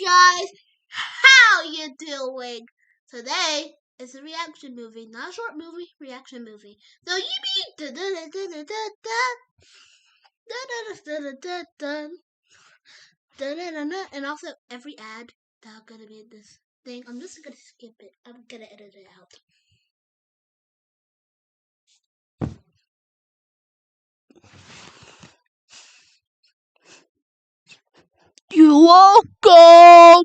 guys, how you doing? Today is a reaction movie, not a short movie, reaction movie. So yippee! And also every ad that's gonna be in this thing, I'm just gonna skip it. I'm gonna edit it out. You're welcome.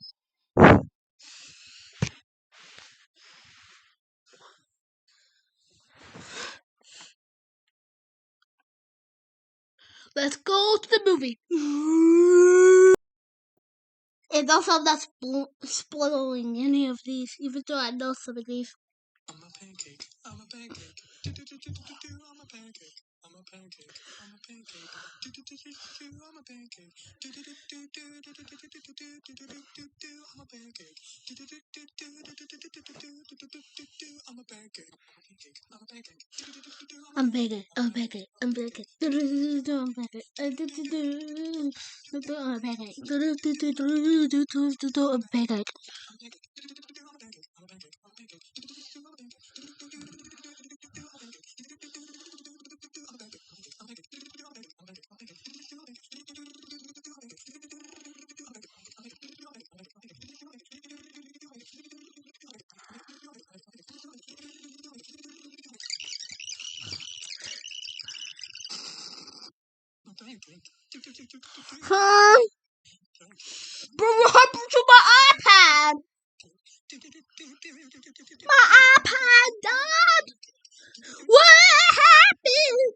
Let's go to the movie. And also, I'm not spoiling any of these, even though I know some of these. I'm a pancake. I'm a pancake. I'm a pancake. I'm a pancake. I'm a pancake. I'm a pancake. I'm a pancake. I'm a pancake. I'm a pancake. I'm bacon. I'm bacon. I'm bacon. I'm bacon. I'm bacon. Huh? But what happened to my iPad? My iPad died. What happened?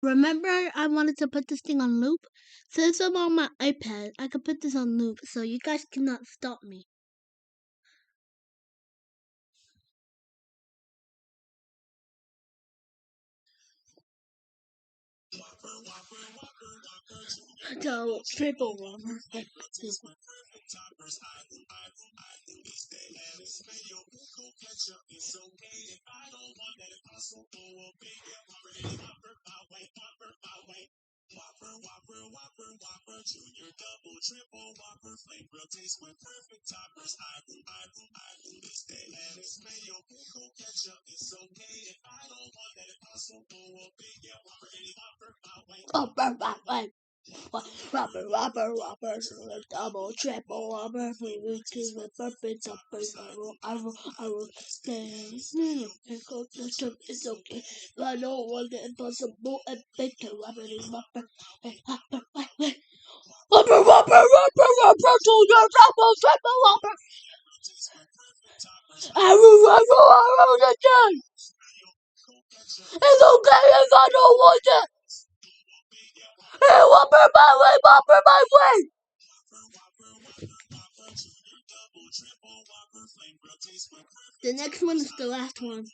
Remember, I wanted to put this thing on loop? Since I'm on my iPad, I can put this on loop, so you guys cannot stop me. So, triple Whopper. Whopper, double, triple Whopper, flavor with perfect toppers. I will stay. Pickle ketchup is okay, but I don't want the impossible and bacon Whopper is Whopper. Whopper, to your double, triple Whopper. I will again. It's okay if I don't want it. Hey, Whopper my way. The next one is the last one.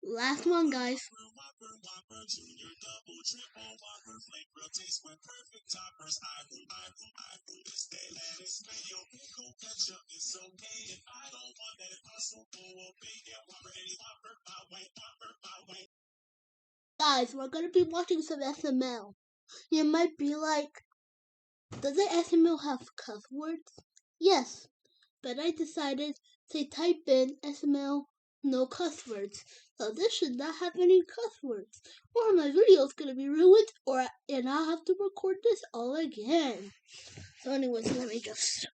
Last one, guys. Guys, we're gonna be watching some SML. You might be like, does the SML have cuss words? Yes, but I decided to type in SML no cuss words. So this should not have any cuss words. Or my video is gonna be ruined, and I'll have to record this all again. So anyways, let me just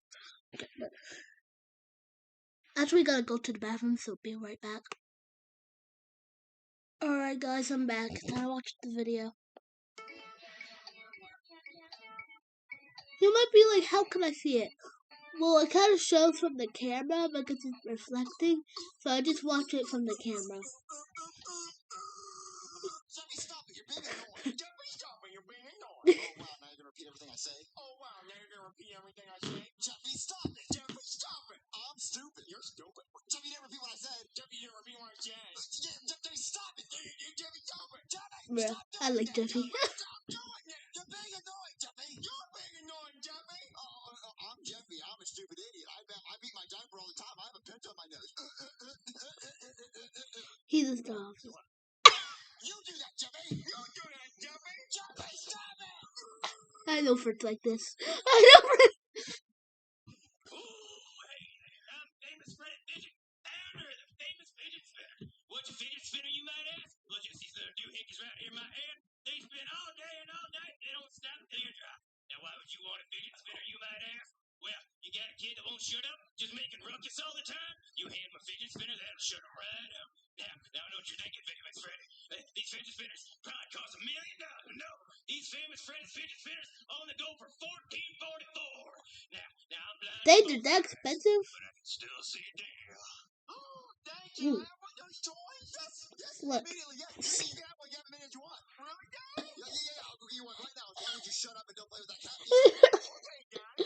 actually gotta go to the bathroom, so be right back. Alright guys, I'm back. I watched the video. You might be like, how can I see it? Well, it kind of shows from the camera because it's reflecting, so I just watch it from the camera. Jeffy, stop it. You're being annoying. Jeffy, stop it. You're being annoying. Oh, wow. Now you're going to repeat everything I say. Oh, wow. Now you're going to repeat everything I say. Jeffy, stop it. Jeffy, stop it. I'm stupid. You're stupid. Jeffy, you didn't repeat what I said. Jeffy, you didn't repeat what I said. Jeffy, stop it. Jeffy, stop it. Jeffy, Yeah, stop doing I like that. Jeffy. Stop doing it. You're being annoying, Jeffy. You're being annoying, Jeffy. I'm Jeffy. I'm a stupid idiot. I beat my diaper all the time. I have a pinch on my nose. He just stops. You do that, Jeffy! You do that, Jeffy! Jeffy, stop it! I know friends like this. I know friends. I'm famous Fred Fidget, founder of the famous fidget spinner. What's a fidget spinner, you might ask? Well, just these little doohickeys right here in my hand. They spin all day and all night. They don't stop till you're dry. Now, why would you want a fidget spinner, you might ask? Well, you got a kid that won't shut up, just making ruckus all the time. You hand him a fidget spinner, that'll shut him right up. Now I know what you're thinking, famous Freddy. These fidget spinners probably cost $1 million. No, these famous Freddy's fidget spinners only go for $14.44. Now I'm blind. They did that expensive? But I can still see a deal. Oh, thank you. I want those toys. Yes, Look. immediately. Yeah, you can have one. You have a minute you want. Really, Dad? Yeah. I'll go get you one right now. Why don't you shut up and don't play with that cat? Okay, Dad.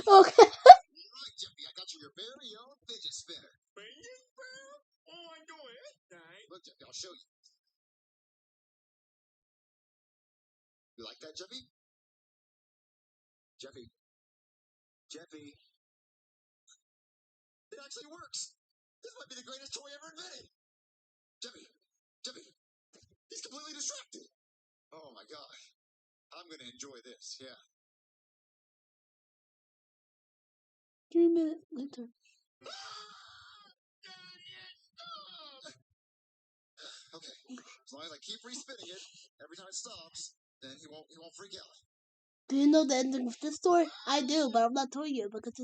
Okay. Right, Jeffy, I got you your very own fidget spinner. Fidget spinner? Oh, I do it. Right. Look, Jeffy, I'll show you. You like that, Jeffy? Jeffy. It actually works. This might be the greatest toy ever invented. Jeffy, he's completely distracted. Oh my God. I'm gonna enjoy this, yeah. Give me a minute. Later. Okay. As long as I keep respinning it, every time it stops, then he won't freak out. Do you know the ending of this story? I do, but I'm not telling you because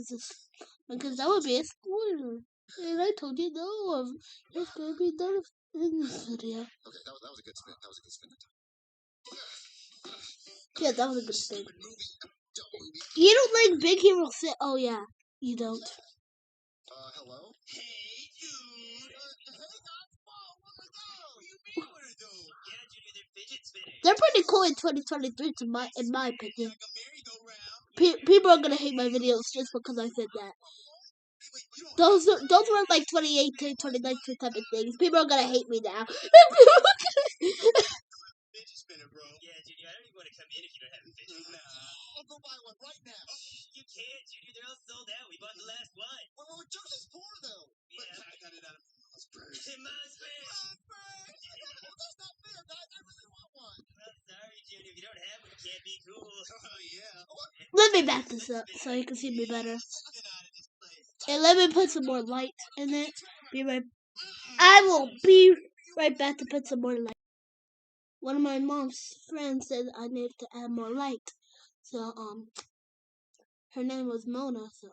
because that would be a spoiler. And I told you no, it's gonna be done in this video. Okay, that was a good spin. That was a good spin. Yeah, that was a good spin. You don't like Big Hero 6? Oh yeah, you don't. Hello? Hey, dude. Hey, guys. Whoa, what do we do? What do you mean, what do we do? Yeah, Junior, they're fidget spinners. They're pretty cool in 2023, in my opinion. People are gonna hate my videos just because I said that. Those were like 2018, 2019 type of things. People are gonna hate me now. Fidget spinner, bro. Yeah, Junior, I don't even want to come in if you don't have a fidget spinner. I'll go buy one right now. You can't, Junior. They're all sold out. We bought the last one. Well, just as poor, though. Yeah, I got it out of Mom's purse. In Mom's purse. That's not fair, guys. I really want one. I'm sorry, Junior. If you don't have one, you can't be cool. Oh, yeah. Let me back this up so you can see me better. And let me put some more light in it. I will be right back to put some more light. One of my mom's friends said I needed to add more light. So, her name was Mona, so.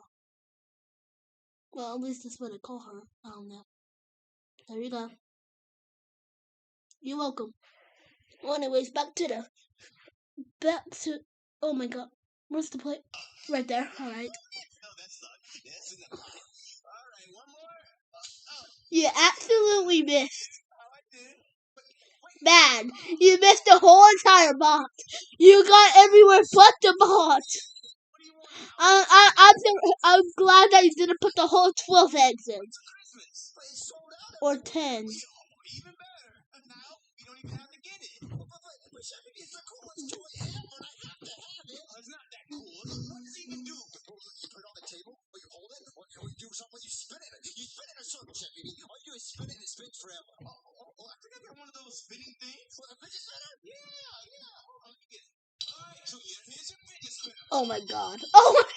Well, at least that's what I call her. I don't know. There you go. You're welcome. Well, anyways, back to, oh my God. Where's the plate? Right there. Alright. Alright, one more. You absolutely missed. Man, you missed the whole entire box. You got everywhere but the box. I'm glad that you didn't put the whole 12 eggs in. Or 10. Even better. Now, you don't even have to get it. But it's the coolest toy ever, and I have to have it. It's not that cool. What does it even do? You put it on the table, or you hold it, or you do something, you spin it. You spin it in a circle, Chef Baby. All you do is spin it, and it spins forever. Oh, I think I got one of those spinning things. What, a fidget spinner? Yeah. Hold on, let me get it. All right, Junior, here's your fidget spinner. Oh my God. Oh my God.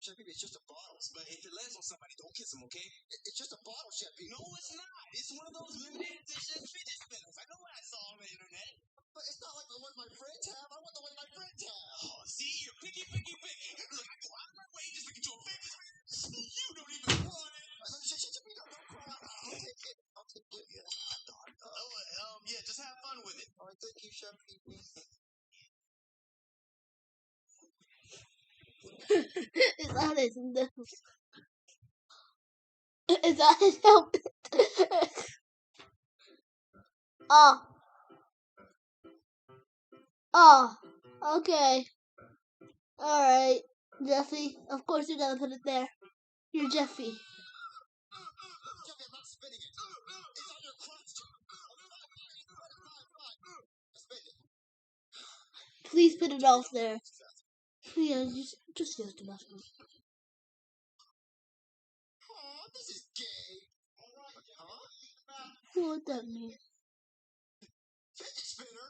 Chef Baby, it's just a bottle. But if it lands on somebody, don't kiss them, okay? It's just a bottle, Chef Baby. No, it's not. It's one of those limited edition fidget spinners. I know what I saw on the internet. But it's not like the one my friends have. I want the one my friends have. Oh, see, you're picky. Look, I go out of my way just to get you a fidget spinner. You don't even want it. Don't cry. I'll take it. Yeah, just have fun with it. All right, thank you, Chef Baby. It's on his nose. It's on his helmet. Oh, okay. Alright, Jeffy. Of course you gotta put it there. You're Jeffy. Jeffy, I'm not spinning it. It's on your crotch. Spin it. Please put it off there. Yeah, just use the bathroom. Aw, this is gay. Alright, huh? What would that mean? Fidget spinner?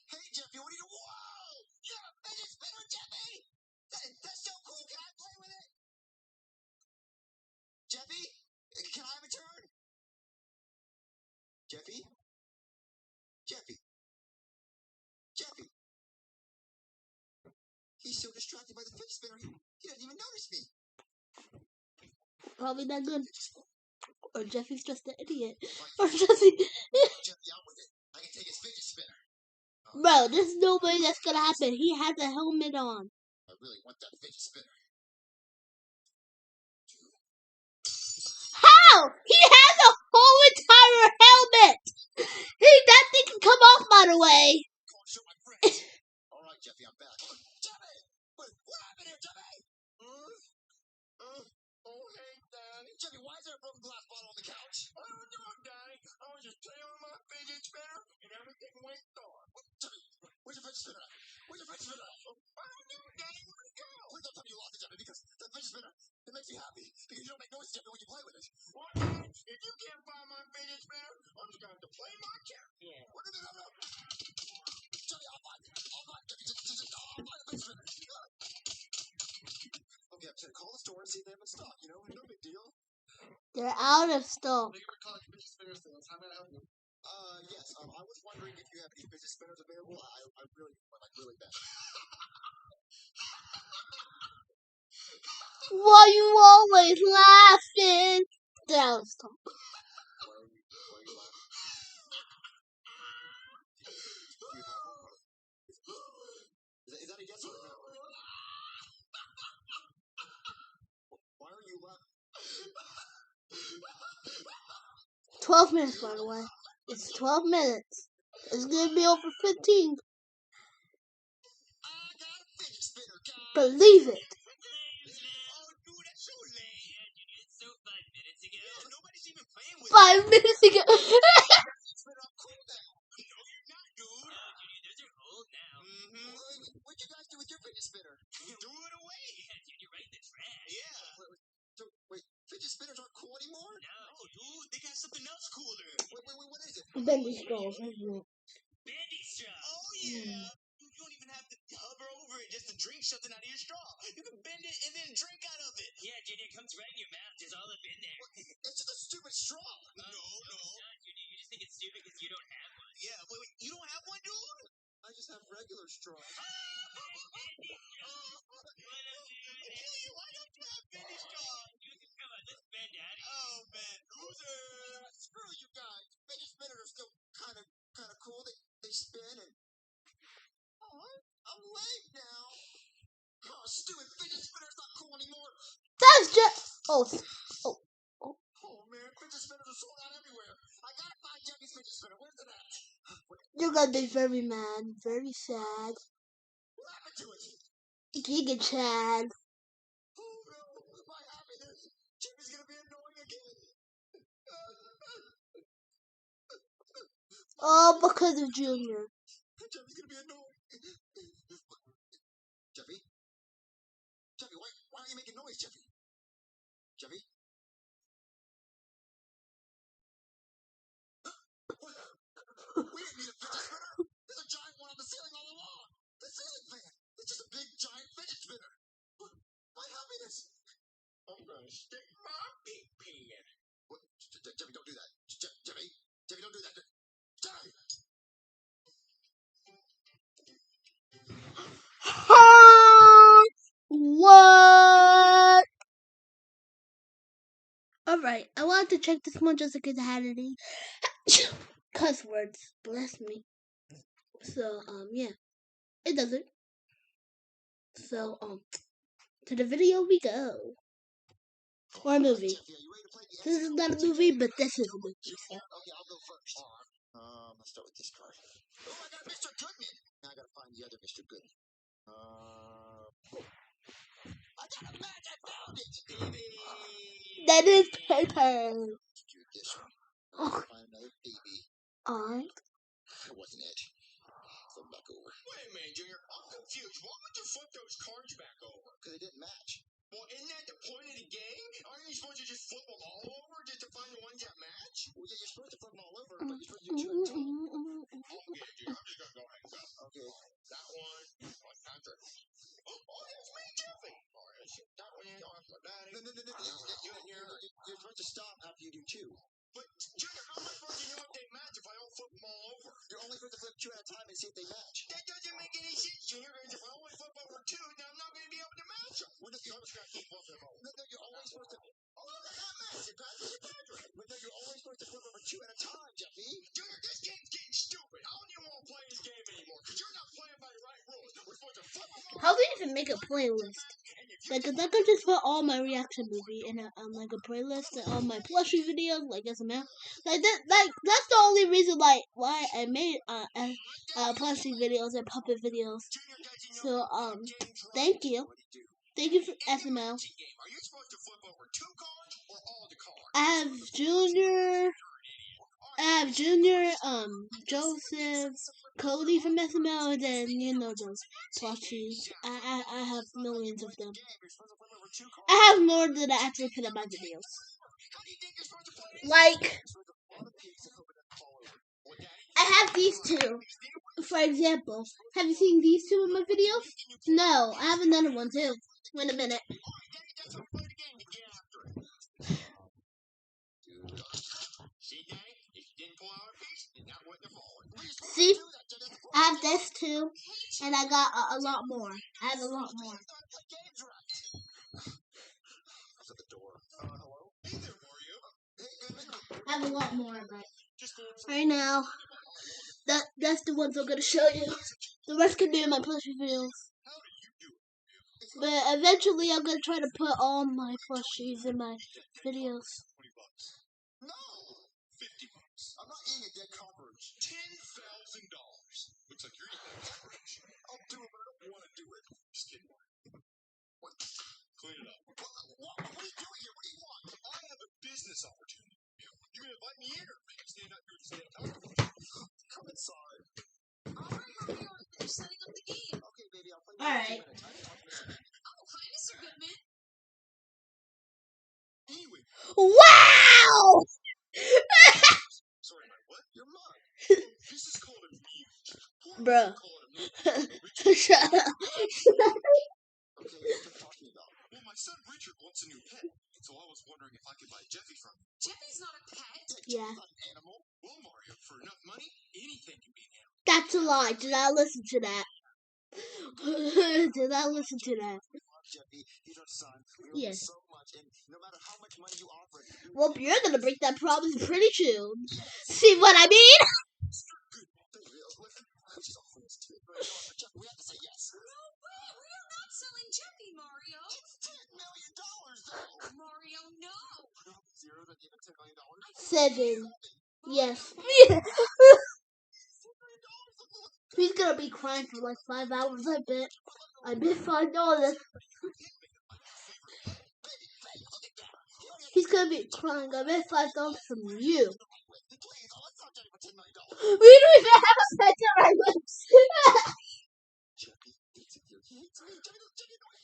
Hey, Jeffy, what are you doing? Whoa! You have a fidget spinner, Jeffy? That's so cool. Can I play with it? Jeffy? Can I have a turn? Jeffy? Jeffy? Jeffy? He's so distracted by the fidget spinner, he doesn't even notice me. Probably not good. Or Jeffy's just an idiot. Or Jeffy. Jeffy, out with it. I can take his fidget spinner. Bro, there's no way that's gonna happen. He has a helmet on. I really want that fidget spinner. How? He has a whole entire helmet! That thing can come off, by the way. Go on, show my friends. Alright, Jeffy, I'm back. Jeffy! What happened here, Jeffy? Oh, hey, Daddy. Jeffy, why is there a broken glass bottle on the couch? What are you doing, Daddy? I was just playing with my fidget spinner, and everything went dark. Jeffy, where's your fidget spinner at? Where's your fidget spinner at? I don't know, Daddy. Where'd it go? Please don't tell me you lost it, Jeffy, because that fidget spinner, it makes me happy. Because you don't make noise, Jeffy, when you play with it. What, Daddy? If you can't find my fidget spinner, I'm just going to have to play my champion. What is it? Jeffy, I'll find it. Jeffy, I'll find the fidget spinner. Okay, I'm just gonna call the store and see if they have it in stock. You know, no big deal. They're out of stock. Thank you for calling fidget spinner sales. How may I help you? Yes. I was wondering if you have any fidget spinners available. I really want really bad. Why you always laughing? They're out of stock. Why are you laughing? Do you have one? Is that a yes or a no? Why are you laughing? 12 minutes, by the way. It's 12 minutes. It's gonna be over 15. I got a fidget spinner, guys. Believe it. Oh, dude, that's so late. It's so 5 minutes ago. Yeah, nobody's even playing with 5 minutes ago. I'm cool now. No, you're not, dude. No, Junior, those are old now. What'd you guys do with your fidget spinner? You threw it away. Yeah, Junior, right in the trash. Yeah. Wait, fidget spinners aren't cool anymore? No, dude, they got something else cooler. Wait, what is it? Bendy straws, isn't it? Bendy straw. Oh, yeah. You don't even have to hover over it just to drink something out of your straw. You can bend it and then drink out of it. Yeah, Junior, it comes right in your mouth. It's all up in there. It's just a stupid straw. No. It's not, Junior. You just think it's stupid because you don't have one. Yeah, wait, you don't have one, dude? I just have regular straw. Bendy straw. What up, dude? Why don't you have bendy straw? Come on, let's bend, Daddy. Oh, man. Loser. Screw you guys. Fidget spinners are still kind of cool. They spin and... Oh, I'm late now. Oh, stupid fidget spinner's not cool anymore. That's just... Oh, man, fidget spinners are sold out everywhere. I gotta find Jeffy's fidget spinner. Where's it at? you're gonna be very mad, very sad. What happened to it? Giga Chad. Oh, no. My happiness. Jeffy's gonna be annoying again. All because of Junior. Jeffy's gonna be annoying. Jeffy? Jeffy, why aren't you making noise, Jeffy? Jeffy? We didn't need a fidget spinner. There's a giant one on the ceiling all along. The ceiling fan. It's just a big, giant fidget spinner. My happiness. I'm gonna stick my pee in it. What? Jeffy, don't do that. Jeffy, don't do that. Jeffy! What? Alright, I wanted to check this one just in case I had any cuss words. Bless me. So, yeah. It doesn't. So, to the video we go. Or a movie. Jeffy, are you ready to play the This is not a movie, but this is a movie. So. Okay, I'll go first. Let's start with this card. Oh, I got Mr. Goodman. Now I gotta find the other Mr. Goodman. I got a match. I found it, baby. That is paper. Do this one. Find another baby. Alright. That wasn't it. Flip back over. Wait a minute, Junior. I'm confused. Why would you flip those cards back over? Because they didn't match. Well, isn't that the point of the game? Aren't you supposed to just flip them all over just to find the ones that match? Well, you're Okay. That one. Oh, it's me, Jeffy. That one is my daddy. No. You're supposed to stop after you do two. But, Junior, how am I supposed to know if they match if I don't flip them all over? You're only supposed to flip two at a time and see if they match. That doesn't make any sense, Junior, because if I only flip over two, then I'm not going to be able to match them. Well, you're always going to keep flipping them over. No, you're always supposed to... Oh, no, they're not matched. You're Patrick. But no, you're always supposed to flip over two at a time, Jeffy. Junior, this game's getting stupid. I don't even want to play this game anymore, because you're not playing by the right rules. We're supposed to flip them over. How do you even make a playlist? Like, if I could just put all my reaction movie in like a playlist and all my plushie videos, like SML, that's the only reason why I made plushie videos and puppet videos. So thank you for SML. I have Junior, Joseph, Cody from SML, and then those plushies. I have millions of them. I have more than I actually put in my videos. Like, I have these two. For example, have you seen these two in my videos? No, I have another one too. Wait a minute. See, I have this too, and I got a lot more. I have a lot more. I have a lot more, but right now, that's the ones I'm gonna show you. The rest can be in my plushie videos. But eventually, I'm gonna try to put all my plushies in my videos. No! $50. I'm not eating a dead cockroach. $10,000. Looks like you're eating a cockroach. I'll do it, but I don't want to do it. Just kidding. What? Clean it up. What are you doing here? What do you want? I have a business opportunity. You're gonna invite me in, or make me stand out here and stand up? Come inside. Alright, Mario, they're setting up the game. Okay, baby, I'll play. Alright. Oh, hi, Mr. Goodman. Anyway. Wow! Sorry, what? Your mug. This is called a mute. Bro. Shut up. Okay, what are you talking about? Well, my son Richard wants a new pet, so I was wondering if I could buy Jeffy from him. Jeffy's not a pet. Yeah. Not an animal. Well, Mario, for enough money, anything can be an animal. That's a lie. Do not listen to that. Do not listen to that. Jeffy, he's our son. Yes. So much, and no matter how much money you offer, Well, you're gonna break that promise pretty soon. See what I mean? We have to say yes. No way! We are not selling Jeffy, Mario. It's $10 million, though. Mario, no. Zero than even $10 million. 7. Yes. He's gonna be crying for like 5 hours. I bet. I bet $5. He's gonna be crying. I bet $5 from you. We don't even have a pet on our lips.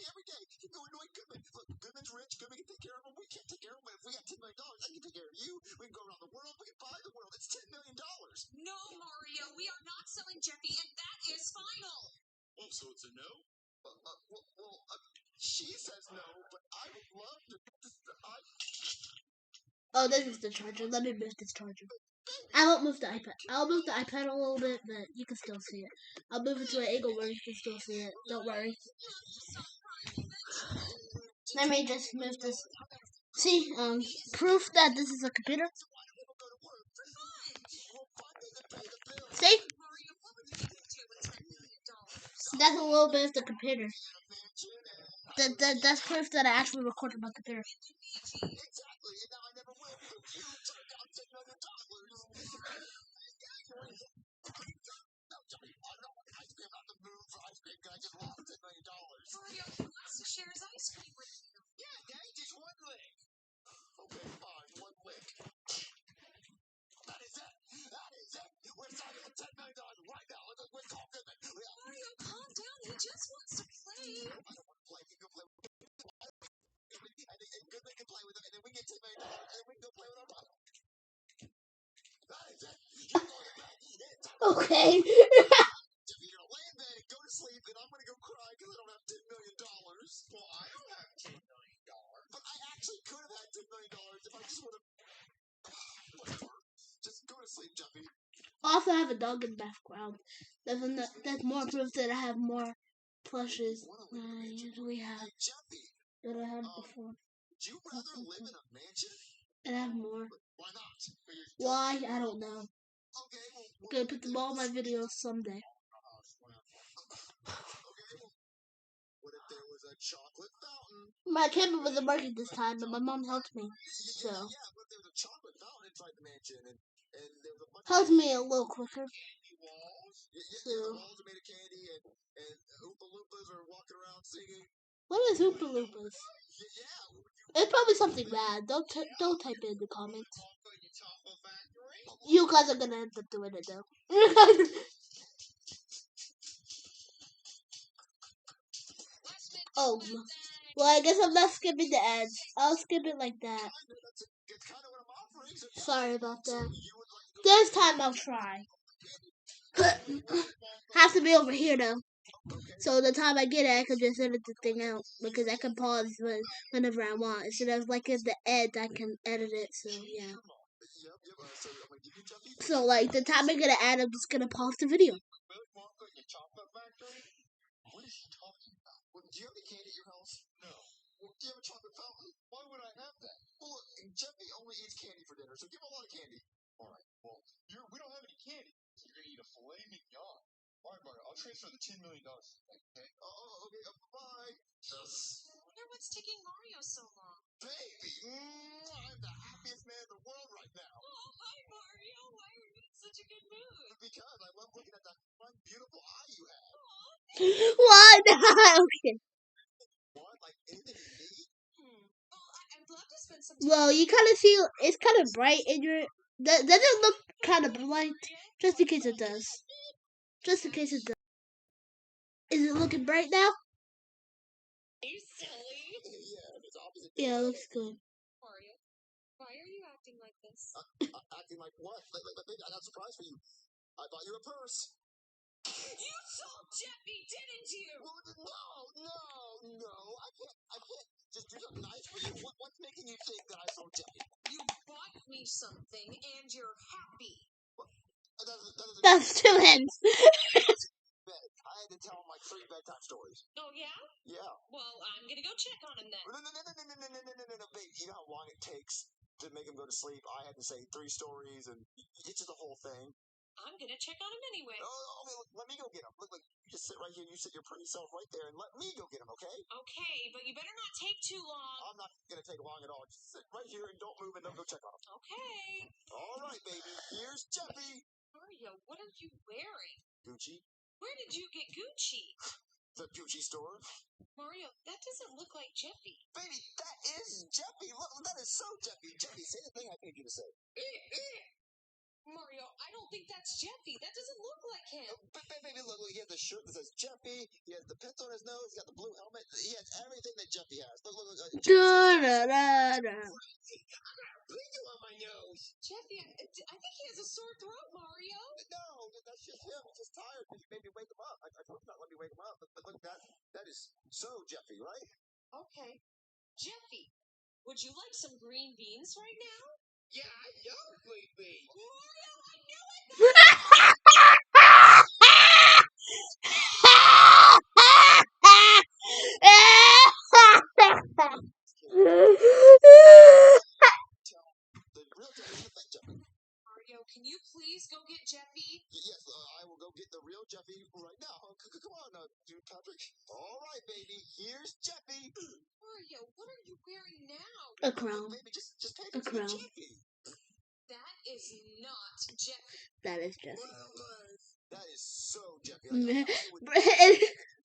Every day, you go annoy Goodman. Look, Goodman's rich. Goodman can take care of him. We can't take care of him. But if we got $10 million, I can take care of you. We can go around the world. We can buy the world. It's $10 million. No, Mario, we are not selling Jeffy, and that is final. Oh, so it's a no? She says no, but I would love to. Oh, this is the charger. Let me move this charger. I won't move the iPad. I'll move the iPad a little bit, but you can still see it. I'll move it to an angle where you can still see it. Don't worry. Let me just move this. See, proof that this is a computer. See? That's a little bit of the computer. That's proof that I actually recorded my computer. Mario, he wants to share his ice cream with you. Yeah, Daddy, just one lick. Okay, fine, one lick. That is it. We're signing for $10 million right now. Let's call Goodman. Mario, calm down. He just wants to play. I don't want to play. He can go play with and Goodman can play with him, and then we get $10 million, and then we can go play with our mother. That is it. You're going Okay. Jeffy, you're gonna lay in bed and go to sleep, and I'm gonna go cry because I don't have $10 million. Well, I don't have $10 million. But I actually could have had $10 million if I just would have. Whatever. Just go to sleep, Jeffy. Also, I have a dog in the background. That's more proof that I have more plushes than I usually have. Hey, Jeffy. That I had before. Would you rather live in a mansion? And I have more. Why not? Why? I don't know. Okay, well, I'm gonna put them all in my videos someday. Okay, well, what if there was a chocolate fountain? My camera wasn't working this time, but my mom helped me. So Yeah, what if there was a chocolate fountain inside the mansion, and there was a bunch helped of me a little quicker. candy walls? Yeah, So the walls are made of candy, and Oompa Loompas are walking around singing. what is Oompa Loompas? Yeah, It's probably something bad. Don't type it in the comments. You guys are gonna end up doing it though. Oh, well, I guess I'm not skipping the ads. I'll skip it like that. Sorry about that. This time I'll try. Has to be over here though. So the time I get it, I can just edit the thing out because I can pause whenever I want. Instead of like at the end, I can edit it. So yeah. So like the time I get an ad, I'm just gonna pause the video. What is he talking about? Well, do you have any candy at your house? No. Well, do you have a chocolate fountain? Why would I have that? Well, look, Jeffy only eats candy for dinner, so give him a lot of candy. All right. Well, we don't have any candy. So you're gonna eat a filet mignon. All right, Mario. I'll transfer the $10 million. Okay. Oh, okay. Bye. Yes. I wonder what's taking Mario so long. Baby, I'm the happiest man in the world right now. Oh, hi, Mario. Why are you in such a good mood? Because I love looking at that one beautiful eye you have. What? Okay. What? Like anything you need? Well, I'd love to spend some time. Well, you kind of see it's kind of bright in your. Does it look kind of bright? Just in case it does. Just in case it does. Is it looking bright now? Are you silly? Yeah, it's opposite. Yeah, it looks good. Mario, why are you acting like this? Acting like what? Baby, I got a surprise for you. I bought you a purse. You told Jeffy, didn't you? No. I can't just do something nice for you. What's making you think that I sold Jeffy? You bought me something and you're happy. That's two hints. I had to tell him like 3 bedtime stories. Oh, yeah? Yeah. Well, I'm gonna go check on him then. No, babe. You know how long it takes to make him go to sleep? I had to say 3 stories, and it's just the whole thing. I'm gonna check on him anyway. Okay, look, let me go get him. Look, you just sit right here. You sit your pretty self right there, and let me go get him, okay? Okay, but you better not take too long. I'm not gonna take long at all. Just sit right here and don't move, and then go check on him. Okay. All right, baby. Here's Jeffy. Mario, what are you wearing? Gucci. Where did you get Gucci? The Gucci store. Mario, that doesn't look like Jeffy. Baby, that is Jeffy. Look, that is so Jeffy. Jeffy, say the thing I need you to say. Mario, I don't think that's Jeffy. That doesn't look like him. Baby, look, he has the shirt that says Jeffy. He has the pencil on his nose. He's got the blue helmet. He has everything that Jeffy has. Look. Blinker on my nose. Jeffy, I think he has a sore throat, Mario. No, that's just him. He's just tired. Maybe wake him up. I told him not let me wake him up. But look, that is so Jeffy, right? Okay. Jeffy, would you like some green beans right now? Yeah, I love green beans. Mario, I knew it! The real Jeffy is the fake Jeffy. Mario, can you please go get Jeffy? Yes, I will go get the real Jeffy right now. Come on, dude, Patrick. All right, baby. Here's Jeffy. Mario, what are you wearing now? A crown. Baby, just take A it to crown. Jeffy. That is not Jeffy. That is Jeffy. That is so Jeffy. Ma- I would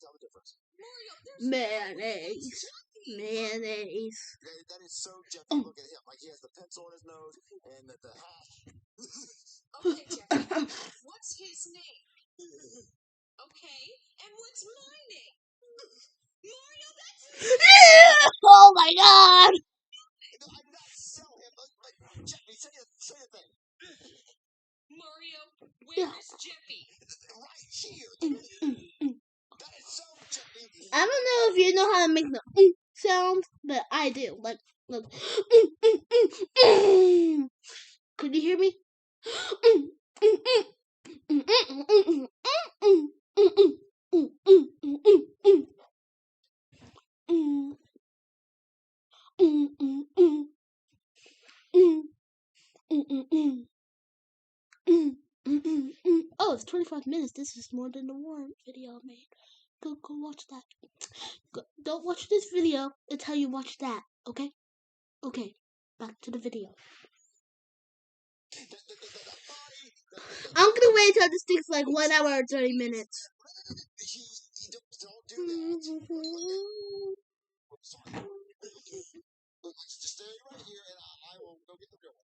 tell the difference. Mario, there's Mayonnaise. Mayonnaise. That is so Jeffy. Look at him. Like he has the pencil on his nose and the hat. Okay, Jeffy. What's his name? Okay, and what's my name? Mario, that's Oh my god! I'm not selling him. Jeffy, say the thing. Mario, Yeah. where's Jeffy? Right here. That is so Jeffy. I don't know if you know how to make the sound, but I do. Like. Could you hear me? Oh, it's 25 minutes. This is more than the Warren video I made. Go watch that. Don't watch this video until you watch that, okay? Okay, back to the video. I'm gonna wait until this takes like 1 hour and 30 minutes. Don't do that. Let's just stay right here, and I will go get the real one.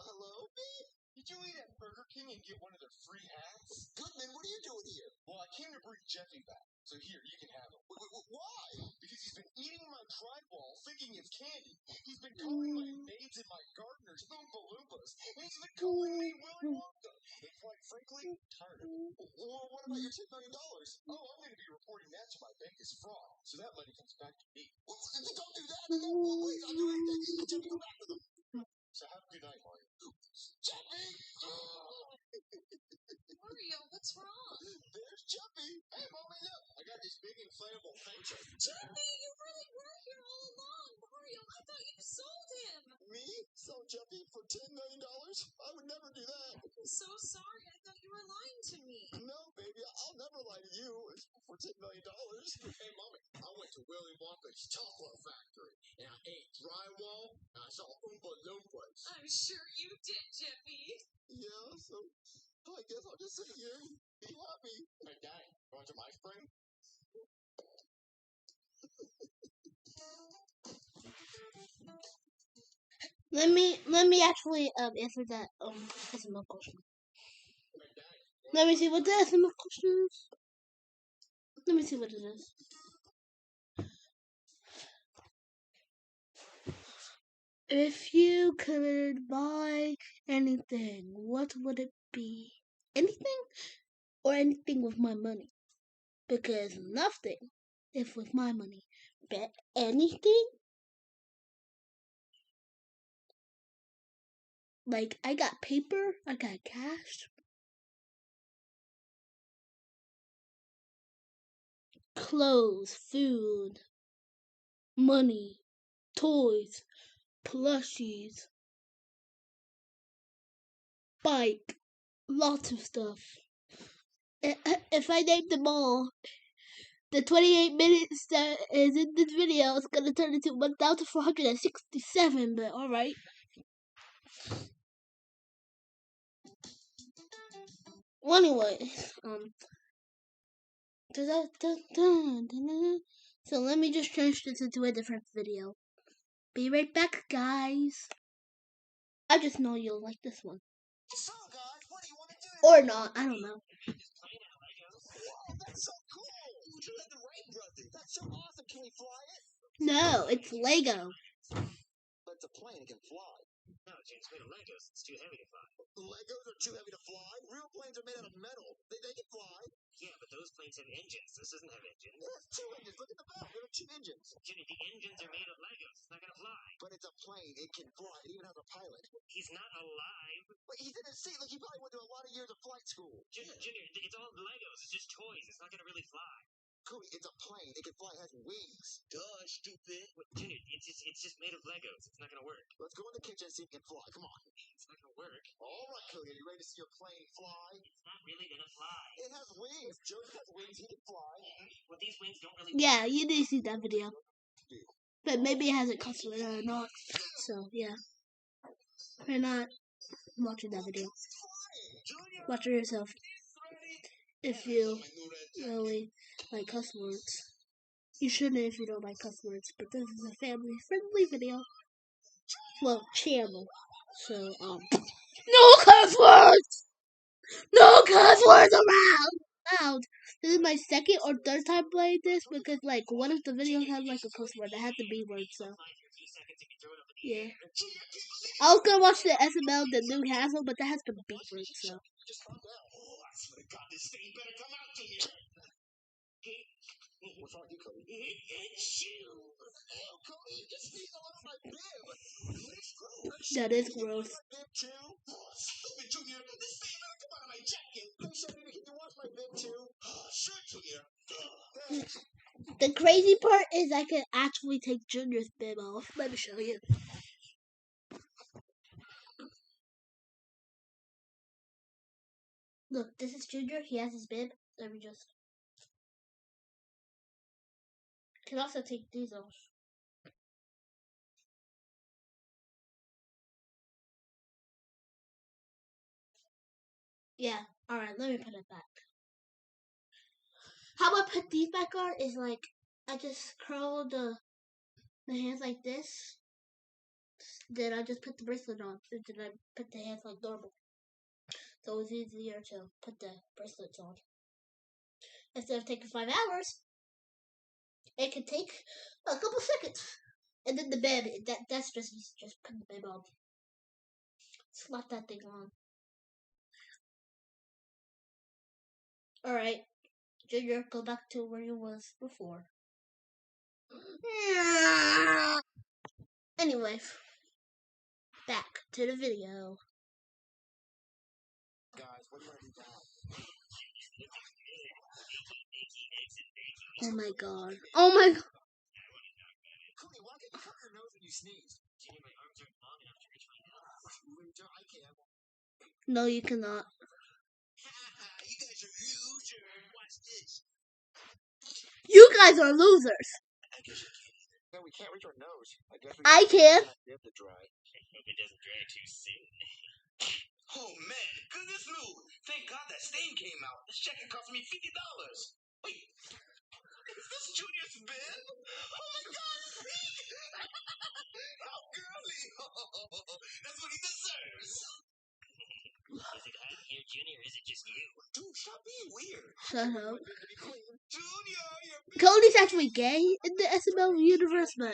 Hello, babe? Did you eat at Burger King and get one of their free hats? Goodman, what are you doing here? Well, I came to bring Jeffy back. So here, you can have him. Why? Because he's been eating my drywall thinking it's candy. He's been calling my maids and my gardeners Oompa Loompas. And he's been calling me Willy Wonka. And quite frankly, I'm tired of it. Well, what about your $10 million? Oh, I'm going to be reporting that to my bank as fraud. So that money comes back to me. Well, don't do that. No, please, I'll do anything. Jeffy, go back with them. So have a good night, Mario. Jeffy! Mario, what's wrong? There's Jeffy. Hey, Mommy, look. I got this big inflatable fence. Jeffy, you really were here all along. Mario, I thought you sold him. Me? Sell Jeffy for $10 million? I would never do that. I'm so sorry. I thought you were lying to me. No, baby. I'll never lie to you for $10 million. Hey, Mommy, I went to Willy Wonka's chocolate factory, and I ate drywall, and I saw Oompa Loompas. I'm sure you did, Jeffy. Yeah, so I guess I'll just sit here and be happy. Hey, Daddy, want some ice cream? Let me actually answer that SML question. Let me see what the SML question is. Let me see what it is. If you could buy anything, what would it be? Anything or anything with my money? Because nothing if with my money. But anything? Like, I got paper, I got cash, clothes, food, money, toys, plushies, bike, lots of stuff. If I name them all, the 28 minutes that is in this video is gonna turn into 1,467, but alright. Well, anyway, so let me just change this into a different video. Be right back, guys. I just know you'll like this one. So, guys, what do you want to do? Or not, I don't know. Wow, that's so cool! You like the Wright brothers. That's so awesome. Can we fly it? No, it's Lego. But it's a plane. It can fly. No, it's made of Legos. It's too heavy to fly. Legos are too heavy to fly? Real planes are made out of metal. They can fly. Yeah, but those planes have engines. This doesn't have engines. It has 2 engines. Look at the back. There are 2 engines. Jimmy, the engines are made of Legos. It's not going to fly. But it's a plane. It can fly. It even has a pilot. He's not alive. But he's in his seat. Like, he probably went through a lot of years of flight school. Junior, it's all Legos. It's just toys. It's not going to really fly. Cody, it's a plane. It can fly. It has wings. Duh, stupid. Wait, Junior, it's just made of Legos. It's not gonna work. Let's go in the kitchen and see if it can fly. Come on. It's not gonna work. All right, Cody, are you ready to see your plane fly? It's not really gonna fly. It has wings. Joe has wings. He can fly. Well, these wings don't really. Yeah, you did see that video. But maybe it hasn't costed it or not. So, yeah. You're not watching that video. Watch it yourself. If you really like cuss words. You shouldn't if you don't like cuss words, but this is a family-friendly video. Well, channel. So, no cuss words! No cuss words around! loud. This is my second or third time playing this because like one of the videos had like a cuss word. I had the B word, so yeah. I was gonna watch the SML, the new Hassel, but that has the B word, so. Just calm down. Oh, I swear to God, this stain better come out, Junior. What's wrong with you, Cody? It's you. Ew, Cody, just leave alone my bib. It's gross. That is gross. My bib too? Oh, stupid, Junior. This stain better come out of my jacket. Hey, Shelby, can you wash my bib too? Sure, Junior. Thanks. The crazy part is I can actually take Junior's bib off. Let me show you. Look, this is Junior. He has his bib. Let me just. Can also take these off. Yeah. All right. Let me put it back. How I put these back on is like I just curl the hands like this. Then I just put the bracelet on. And then I put the hands like normal. So it's easier to put the bracelets on. Instead of taking 5 hours, it can take a couple seconds. And then the bib, that's just easy. Just put the bib on. Slap that thing on. Alright. Junior, go back to where you was before. Anyway, back to the video. Guys, what do you want to do now? Oh my god. Oh my god. Cody, why can't you cover your nose when you sneeze? Junior, my arms aren't long enough to reach my nose. I can. No, you cannot. You guys are losers. Watch this. You guys are losers. I guess you can't either. No, we can't reach our nose. I guess we I can. Bib to dry. Hope it doesn't dry too soon. Oh man, goodness move. Thank God that stain came out. This jacket cost me $50. Wait, is this Junior's bib? Oh my God, see? How girly. That's what he deserves. Is it hot here, Junior, or is it just you? Dude, stop being weird. Shut up. Junior, you're Cody's actually gay in the SML universe, but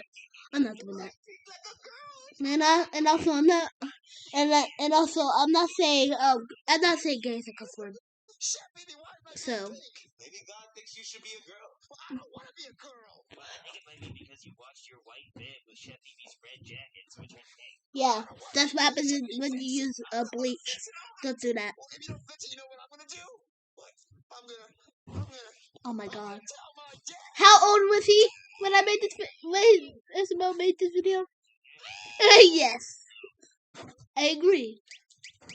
I'm not doing that. And also I'm not and also I'm not saying gay is a cuss word. So maybe God thinks you should be a girl. Well, I don't want to be a girl. Well, I think it might be because you washed your white bib with Chef Phoebe's red jackets, which I think. yeah, that's what happens when you use bleach. Don't do that. Well, if you don't fix it, you know what I'm gonna do? What? I'm gonna. Oh my god. Tell my dad. How old was he when I made this? When Isabel made this video? Yes, I agree.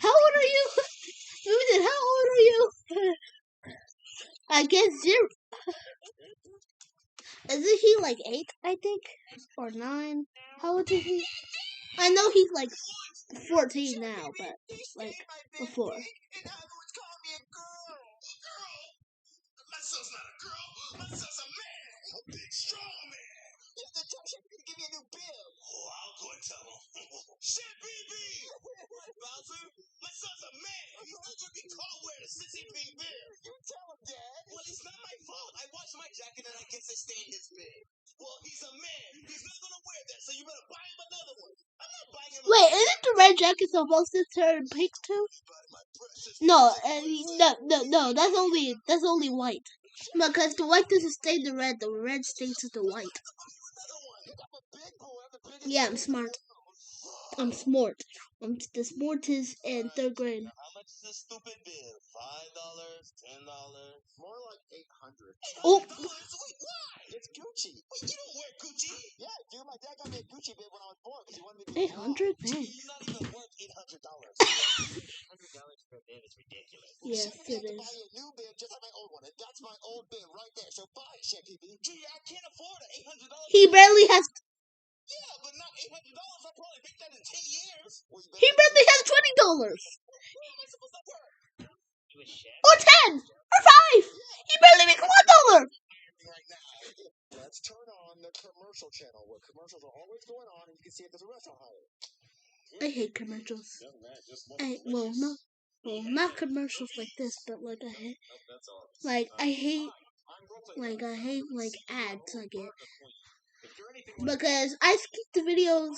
How old are you? How old are you? I guess 0. Isn't he like 8? I think, or 9? How old is he? I know he's like 14 now, but like before. In other words, call me a girl. A girl? My son's not a girl. My son's a man. A big, strong man. You have to tell Chef to give me a new bib. Oh, I'll go and tell him. Chef BB! Bowser, my son's a man. He's not going to be caught wearing a sissy pink bib. You tell him, Dad. Well, it's not my fault. I washed my jacket and I guess it stained his bib. Well, he's a man. He's not going to wear that, so you better buy him another one. I'm not buying him Wait, isn't the red jacket supposed to turn pink too? No, no. That's only white. Because the white doesn't stain the red stains the white. Yeah, I'm smart. I'm smart. I'm the smartest in 3rd grade. How much is this stupid bib? $5? $10? More like $800. Oh. $800? Wait, why? It's Gucci. Wait, you don't wear Gucci? Yeah, dude, my dad got me a Gucci bib when I was born because he wanted me to be 800? Thanks. You're not even worth $800. $800 for a bib is ridiculous. Yes, it is. To buy you a new bib just like my old one, and that's my old bib right there. So buy it, Chef PB. Gee, I can't afford an $800. He barely has. Yeah, but not $800. I'll probably make that in 10 years. He barely has $20. Where am I supposed to work? You a chef? Or 10. Or 5. He barely makes $1. Right now. Let's turn on the commercial channel where commercials are always going on and you can see if there's a restaurant hire. I hate commercials. Young man just Well, no. Well, not commercials like this, but like I hate, like ads I get because I skip the videos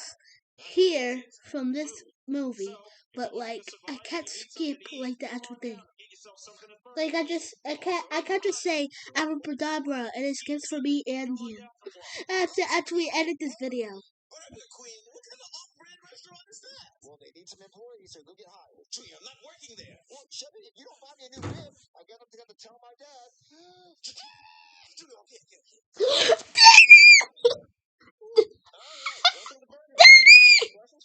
here from this movie, but like I can't skip like the actual thing. Like I can't just say abracadabra and it skips for me and you. I have to actually edit this video. Queen, what kind of off-brand restaurant is that? Well, they need some employees, so go get hired. Tree, I'm not working there. Well, Chevy, if you don't buy me a new rib, I got to tell my dad.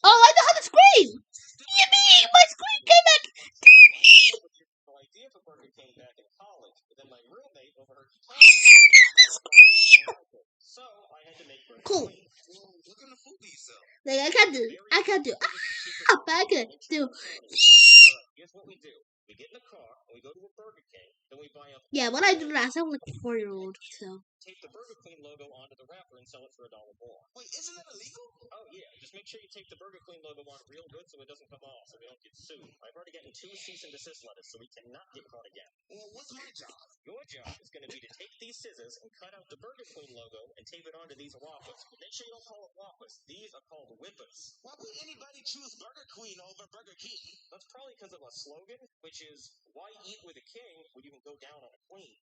Oh, I know how to scream! Yippee! My scream came back! Idea for Burger King back in college, but then my roommate overheard me talking. So I had to make Burger Cool. King. What kind of food do you sell? Like I can't do, but I can do. Here's what we do. We get in the car and we go to a Burger King. Then we buy up. Yeah, when I do that, I sound like a 4-year-old. So. Tape the Burger Queen logo onto the wrapper and sell it for $1 more. Wait, isn't that illegal? Oh yeah, just make sure you tape the Burger Queen logo on real good so it doesn't come off, so we don't get sued. I've already gotten 2 cease and desist letters, so we cannot get caught again. Well, what's my job? Your job is going to be to take these scissors and cut out the Burger Queen logo and tape it onto these whoppers. Make sure you don't call it whoppers. These are called whippers. Why would anybody choose Burger Queen over Burger King? That's probably because of a slogan, which is, why eat with a king when you can go down on a queen?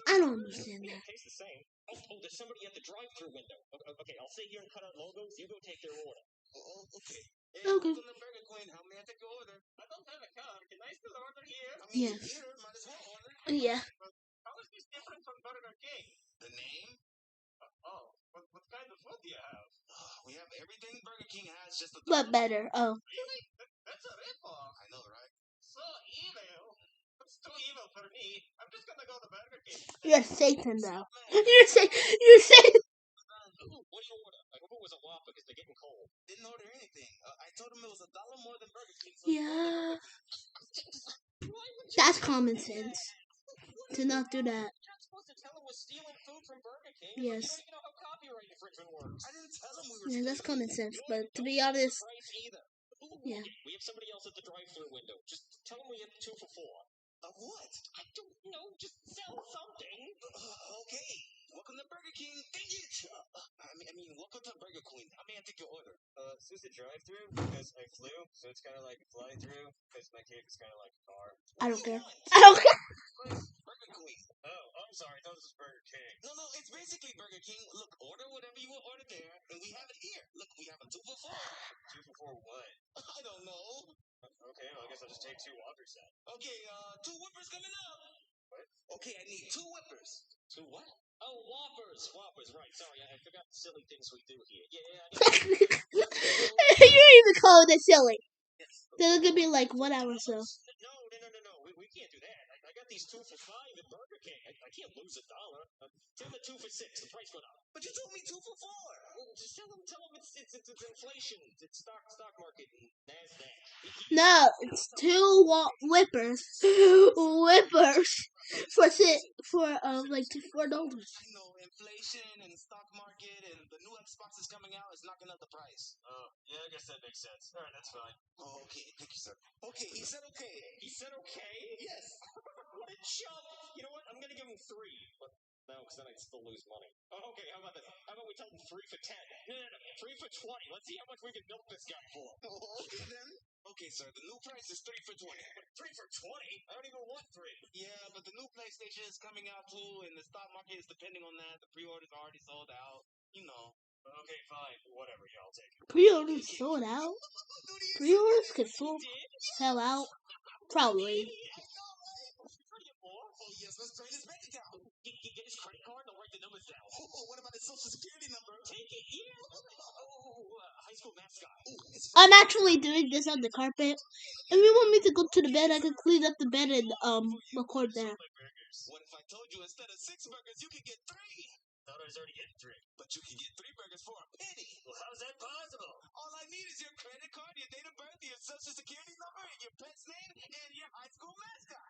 I don't understand that. It tastes the same. Oh, there's somebody at the drive-thru window. Okay, I'll sit here and cut out logos. You go take their order. Oh, okay. Hey, Okay. welcome to Burger Queen. How may I take your order? I don't have a card. Can I still order here? I mean, yes. Here, might as well order. Yeah. How is this different from Burger King? The name? What kind of food do you have? We have everything Burger King has, just a... But better. Oh. Really? That's a rip-off. I know, right? So evil. It's too evil for me. I'm just gonna go to Burger King. You're Satan, though. You're Satan. What do you order? I hope it was a Whopper because they're getting cold. Didn't order anything. I told him it was $1 more than Burger King. So yeah. That's common sense. To not do that. You're not supposed to tell him we're stealing food from Burger King. Yes. You don't even know how copyright infringement works. I didn't tell him we were Yeah, that's common sense. But to be honest, yeah. We have somebody else at the drive-thru window. Just tell him we have 2 for $4. What? I don't know. Just sell something. Okay. Welcome to Burger King. Dang it! I mean, welcome to Burger Queen. How may I take your order? Is this a drive-thru? Because I flew, so it's kind of like a fly-through. Because my cake is kind of like a car. I don't care. I don't care. Burger Queen. Oh, I'm sorry. I thought this was Burger King. No, it's basically Burger King. Look, order whatever you will order there, and we have it here. Look, we have a 2 for $4. 2 for $4 what? I don't know. Okay, well, I guess I'll just take 2 Whoppers then. Okay, 2 Whippers coming up. What? Okay, I need 2 Whippers. 2 what? Oh, Whoppers, right. Sorry, I forgot the silly things we do here. Yeah, You're even calling it silly. Then it'll be like 1 hour or so. No. We can't do that. I got these 2 for $5 at Burger King. I can't lose $1. Tell them 2 for $6. The price went up. But you told me 2 for $4. Well, just tell them it's inflation. It's stock market and NASDAQ. No, it's 2 whippers. Whippers for like $4. I know inflation and stock market and the new Xbox is coming out is knocking up the price. Yeah, I guess that makes sense. All right, that's fine. Oh, okay, thank you, sir. Okay, he said okay. He said okay? Yes. What a chump. You know what? I'm gonna give him 3, but no, because then I'd still lose money. Oh, okay, how about this? How about we tell him 3 for 10? No, 3 for 20. Let's see how much we can milk this guy for. Oh, okay then. Okay, sir, the new price is 3 for 20. 3 for 20? I don't even want 3. Yeah, but the new PlayStation is coming out too, and the stock market is depending on that. The pre-orders are already sold out. You know. Okay, fine. Whatever, yeah, I'll take it. Pre-orders sold out? Pre-orders could sell out? Probably. Oh, yes, let's drain his bank account. Get his credit card and I'll write the numbers down. Oh, what about his social security number? Take it, yeah. High school mascot. I'm actually doing this on the carpet. If you want me to go to the bed, I can clean up the bed and record there. What if I told you instead of 6 burgers, you could get 3? Thought I was already getting 3. But you can get 3 burgers for a penny. Well, how's that possible? All I need is your credit card, your date of birth, your social security number, and your pet's name, and your high school mascot.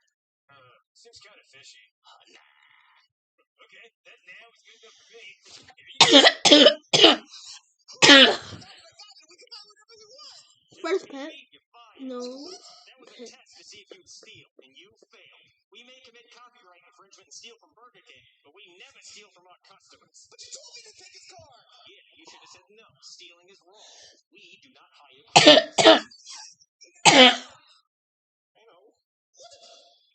Seems kind of fishy. Nah. Okay, that now is good enough for me. First pet? No. enforcement and steal from Burger King, but we never steal from our customers. But you told me to take his car! Yeah, you should have said no. Stealing is wrong. We do not hire criminals. I know.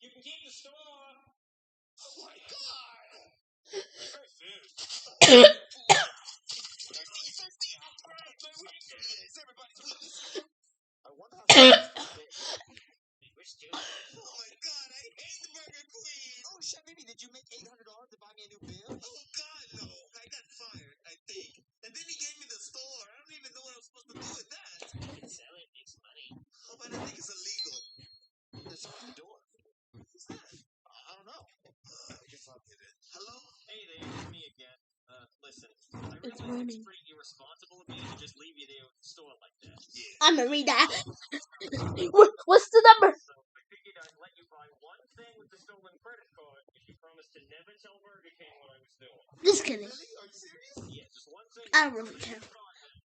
You can keep the store. Oh my God! It's everybody's weakness. I wonder how we're stupid. Oh my God, I hate the Burger Queen. Oh, Chef Mimi, did you make $800 to buy me a new bill? Oh God, no. I got fired, I think. And then he gave me the store. I don't even know what I'm supposed to do with that. You can sell it, makes money. Oh, but I think it's illegal. There's someone at the door. Who's that? I don't know. I guess I'll get in. Hello? Hey there, it's me again. Listen, I It's realize running. it's pretty irresponsible of me to just leave you there at the store like that. Yeah. I'm gonna read that. What's the number? So I figured I'd let you buy one thing with the stolen credit card if you promised to never tell Burger King what I was doing. Just kidding. Really? Are you serious? Yeah, just one thing. I don't really care.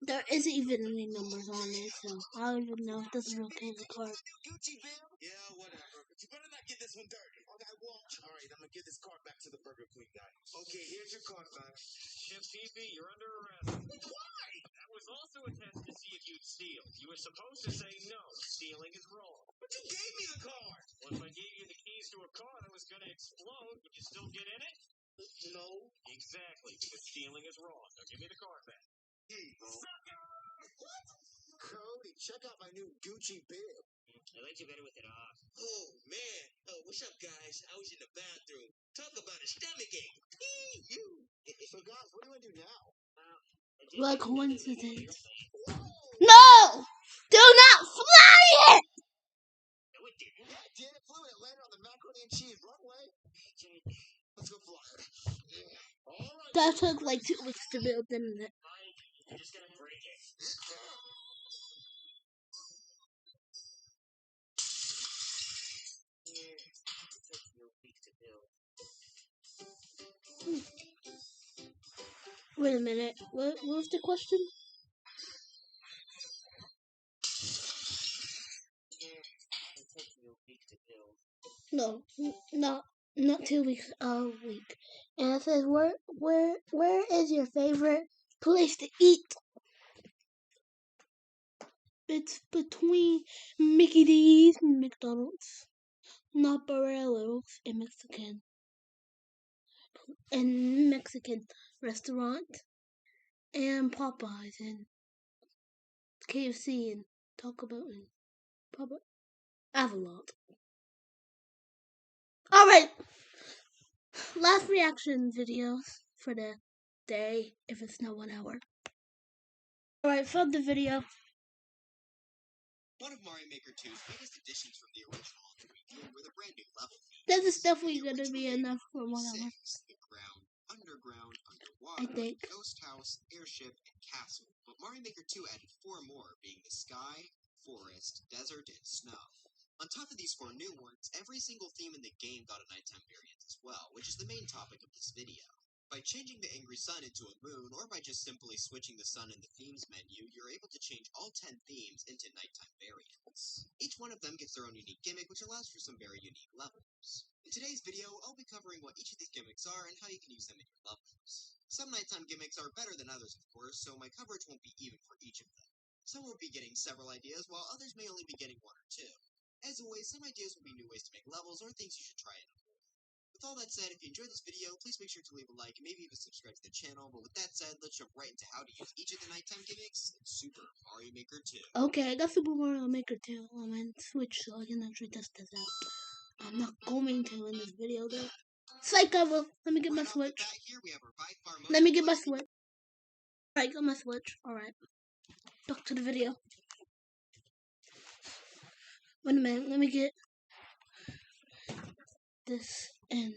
There isn't even any numbers on it, so I don't even know if this is okay the card. Gucci bill? Yeah, whatever. But you better not get this one dirty. Okay, I won't. All right, I'm gonna give this card back to the Burger Queen guy. Okay, here's your card back. Chef Pee-Pee, you're under arrest. Why? That was also a test to see if you'd steal. You were supposed to say no. Stealing is wrong. But you gave me the card. Well, if I gave you the keys to a car that was gonna explode, would you still get in it? No. Exactly, because stealing is wrong. Now give me the card back. Here you go. What? Cody, check out my new Gucci bill. I like you better with it off. Oh, man. What's up, guys? I was in the bathroom. Talk about a stomachache. You. So, guys, what do you want to do now? What coincidence? No! Do not fly it! No, it didn't. Yeah, it did. It flew and it landed on the macaroni and cheese runway. Let's go fly. All right. That took like 2 weeks to build, didn't it? You're just gonna break it. Yeah, it took you a week to build. Wait a minute. What was the question? Yeah, it took you a week to build. No, not 2 weeks. A week. And it says, where is your favorite place to eat? It's between Mickey D's and McDonald's, not Barreros, a Mexican restaurant, and Popeyes and KFC and Taco Bell and Popeye. I have a lot. All right, last reaction video for the day, if it's not 1 hour. All right, found the video. One of Mario Maker 2's biggest additions from the original were the brand new level. This is definitely going to be enough for 1 hour. The ground, underground, I underwater, think. ghost house, airship, and castle. But Mario Maker 2 added 4 more, being the sky, forest, desert, and snow. On top of these 4 new ones, every single theme in the game got a nighttime variant as well, which is the main topic of this video. By changing the angry sun into a moon, or by just simply switching the sun in the themes menu, you're able to change all 10 themes into nighttime variants. Each one of them gets their own unique gimmick, which allows for some very unique levels. In today's video, I'll be covering what each of these gimmicks are and how you can use them in your levels. Some nighttime gimmicks are better than others, of course, so my coverage won't be even for each of them. Some will be getting several ideas, while others may only be getting 1 or 2. As always, some ideas will be new ways to make levels or things you should try out. With all that said, if you enjoyed this video, please make sure to leave a like and maybe even subscribe to the channel. But with that said, let's jump right into how to use each of the nighttime gimmicks in Super Mario Maker 2. Okay, I got Super Mario Maker 2 on my Switch, so I can actually test this out. I'm not going to in this video, though. Psych, I will. Let me get my Switch. Let me get my Switch. Alright, got my Switch. Alright. Back to the video. Wait a minute, let me get this in.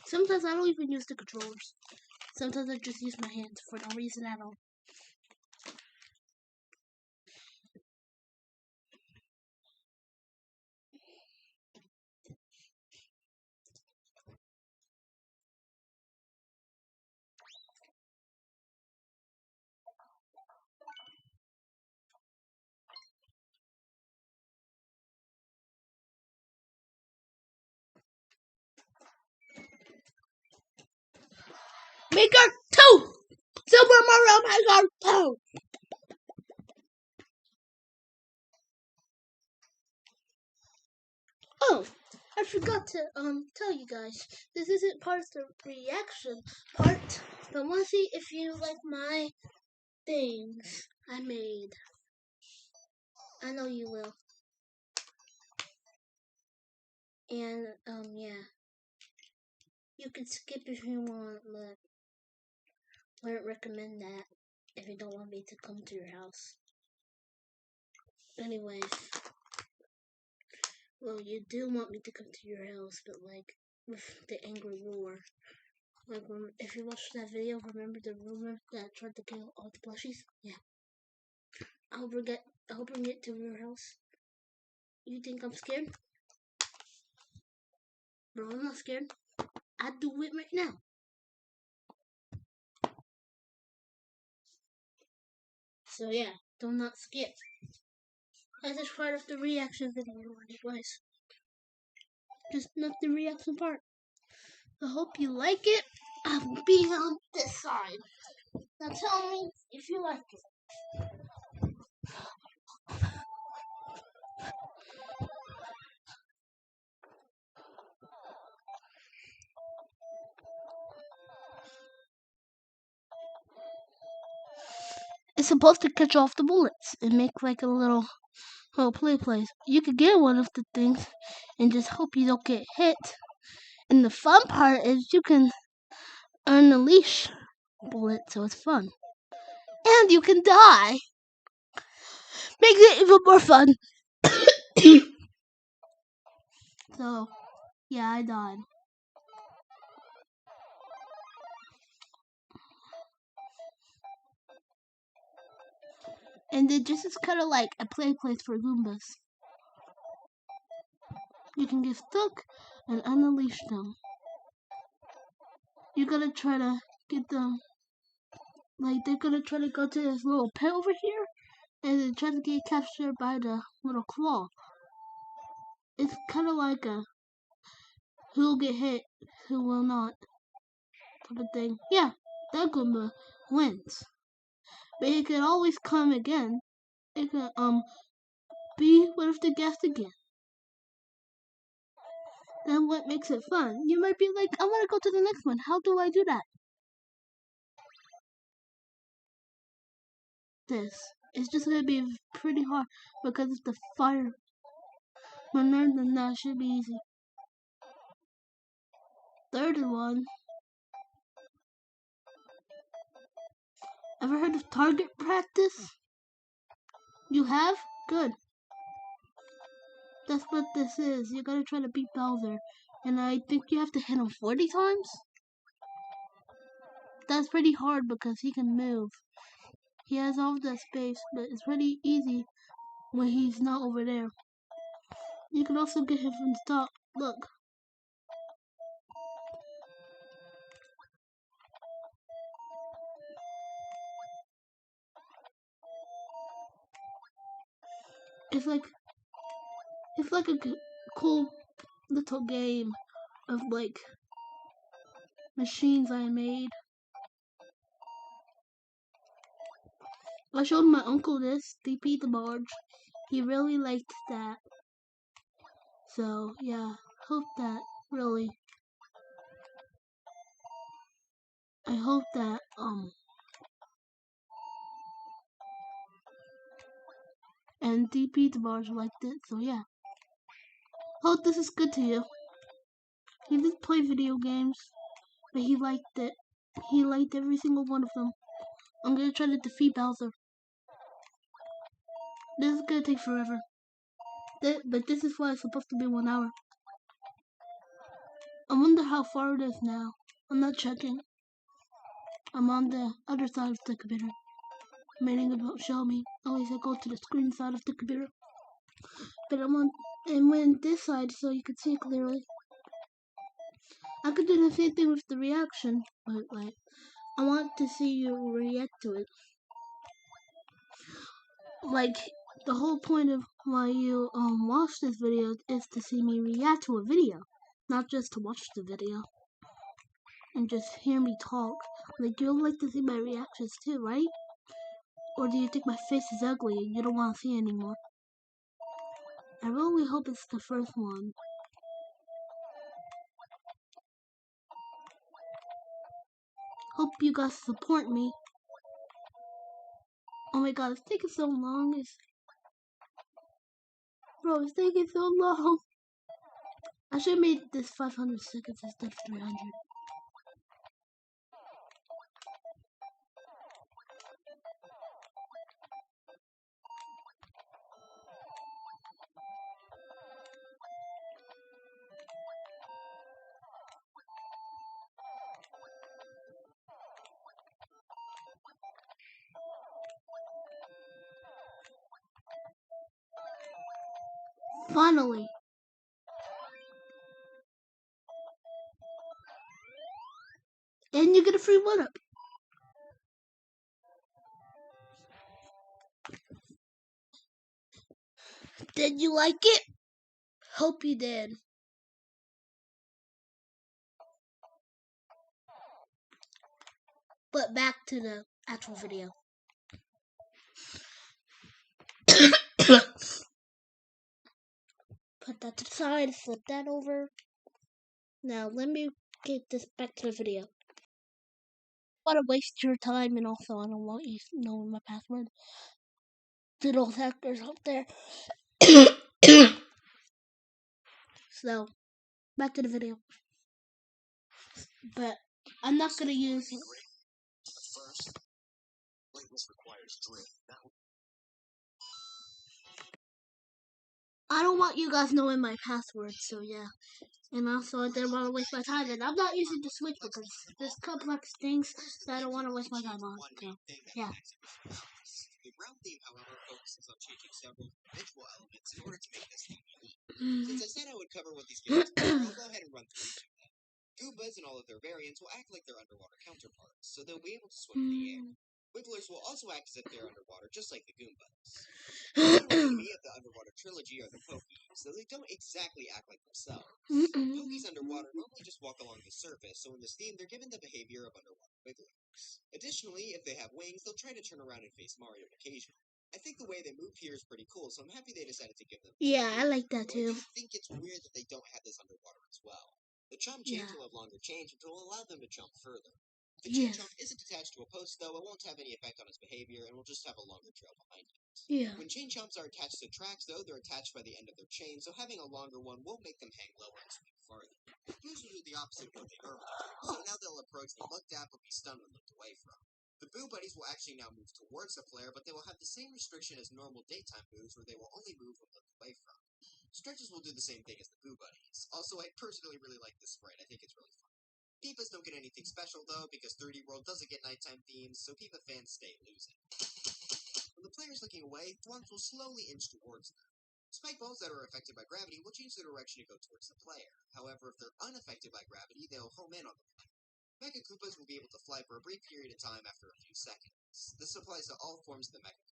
Sometimes I don't even use the controllers. Sometimes I just use my hands for no reason at all. Maker 2! Super Mario Maker 2! Oh, I forgot to tell you guys. This isn't part of the reaction part, but want to see if you like my things I made. I know you will. And yeah. You can skip if you want, but I wouldn't recommend that if you don't want me to come to your house. Anyways, well, you do want me to come to your house, but like with the angry roar. Like if you watched that video, remember the rumor that tried to kill all the plushies? Yeah. I'll bring it to your house. You think I'm scared? Bro, I'm not scared. I'd do it right now. So yeah, do not skip. That's just part of the reaction video anyways. Just not the reaction part. I hope you like it. I will be on this side. Now tell me if you like it. It's supposed to catch off the bullets and make like a little play place. You could get one of the things and just hope you don't get hit. And the fun part is you can earn a leash bullet, so it's fun. And you can die. Makes it even more fun. So, yeah, I died. And it just is kind of like a play place for Goombas. You can get stuck and unleash them. You gotta try to get them. Like, they're gonna try to go to this little pit over here and then try to get captured by the little claw. It's kind of like a who will get hit, who will not type of thing. Yeah, that Goomba wins. But it can always come again. It can be with the guest again. Then what makes it fun? You might be like, I want to go to the next one. How do I do that? This. It's just gonna be pretty hard because it's the fire. But other than that, it should be easy. Third one. Ever heard of target practice? You have? Good. That's what this is. You gotta try to beat Bowser. And I think you have to hit him 40 times? That's pretty hard because he can move. He has all that space, but it's pretty easy when he's not over there. You can also get him from the top. Look. It's like a cool little game of like machines I made. I showed my uncle this, DP the Barge. He really liked that. So yeah, hope that really. I hope that and DP the Barge liked it. So yeah, hope this is good to you. He did play video games, but he liked it. He liked every single one of them. I'm gonna try to defeat Bowser. This is gonna take forever. But this is why it's supposed to be 1 hour. I wonder how far it is now. I'm not checking. I'm on the other side of the computer. Meaning it won't show me. Always I go to the screen side of the computer. But I'm on this side so you can see clearly. I could do the same thing with the reaction, but like I want to see you react to it. Like the whole point of why you watch this video is to see me react to a video, not just to watch the video. and just hear me talk. Like, you'll like to see my reactions too, right? Or do you think my face is ugly and you don't want to see anymore? I really hope it's the first one. Hope you guys support me. Oh my god, it's taking so long. Bro, it's taking so long. I should have made this 500 seconds instead of 300. Finally. And you get a free 1-up. Did you like it? Hope you did. But back to the actual video. Put that to the side, flip that over. Now let me get this back to the video. I don't want to waste your time, and also I don't want you knowing my password. To those hackers out there. So, back to the video. But I'm not gonna use. First, this requires drip. I don't want you guys knowing my password, so yeah. And also, I didn't want to waste my time, and I'm not using the Switch because there's complex things that I don't want to waste my time on. So, yeah. The ground theme, however, focuses on changing several individual elements in order to make this theme unique. Since I said I would cover what these gimmicks are, I'll go ahead and run through each of them. Goombas and all of their variants will act like their underwater counterparts, so they'll be able to swim in the air. Wigglers will also act as if they're underwater, just like the Goombas. The enemy of the underwater trilogy are the Pokies, though they don't exactly act like themselves. Pokies underwater normally just walk along the surface, so in this theme they're given the behavior of underwater wigglers. Additionally, if they have wings, they'll try to turn around and face Mario occasionally. I think the way they move here is pretty cool, so I'm happy they decided to give them. Yeah, I like that too. I think it's weird that they don't have this underwater as well. The chomp chains will have longer chains, which will allow them to jump further. If the chain chomp isn't attached to a post, though, it won't have any effect on its behavior and will just have a longer trail behind it. Yeah. When chain chomps are attached to tracks, though, they're attached by the end of their chain, so having a longer one won't make them hang lower and swing farther. Blues will do the opposite of what they normally do, so now they'll approach the looked at but be stunned when looked away from. The Boo Buddies will actually now move towards the player, but they will have the same restriction as normal daytime moves, where they will only move when looked away from. Stretches will do the same thing as the Boo Buddies. Also, I personally really like this sprite. I think it's really fun. Peepas don't get anything special, though, because 3D World doesn't get nighttime themes, so Peepa fans stay losing. When the player's looking away, Thwomps will slowly inch towards them. Spike balls that are affected by gravity will change their direction to go towards the player. However, if they're unaffected by gravity, they'll home in on the player. Mega Koopas will be able to fly for a brief period of time after a few seconds. This applies to all forms of the Mega Koopa.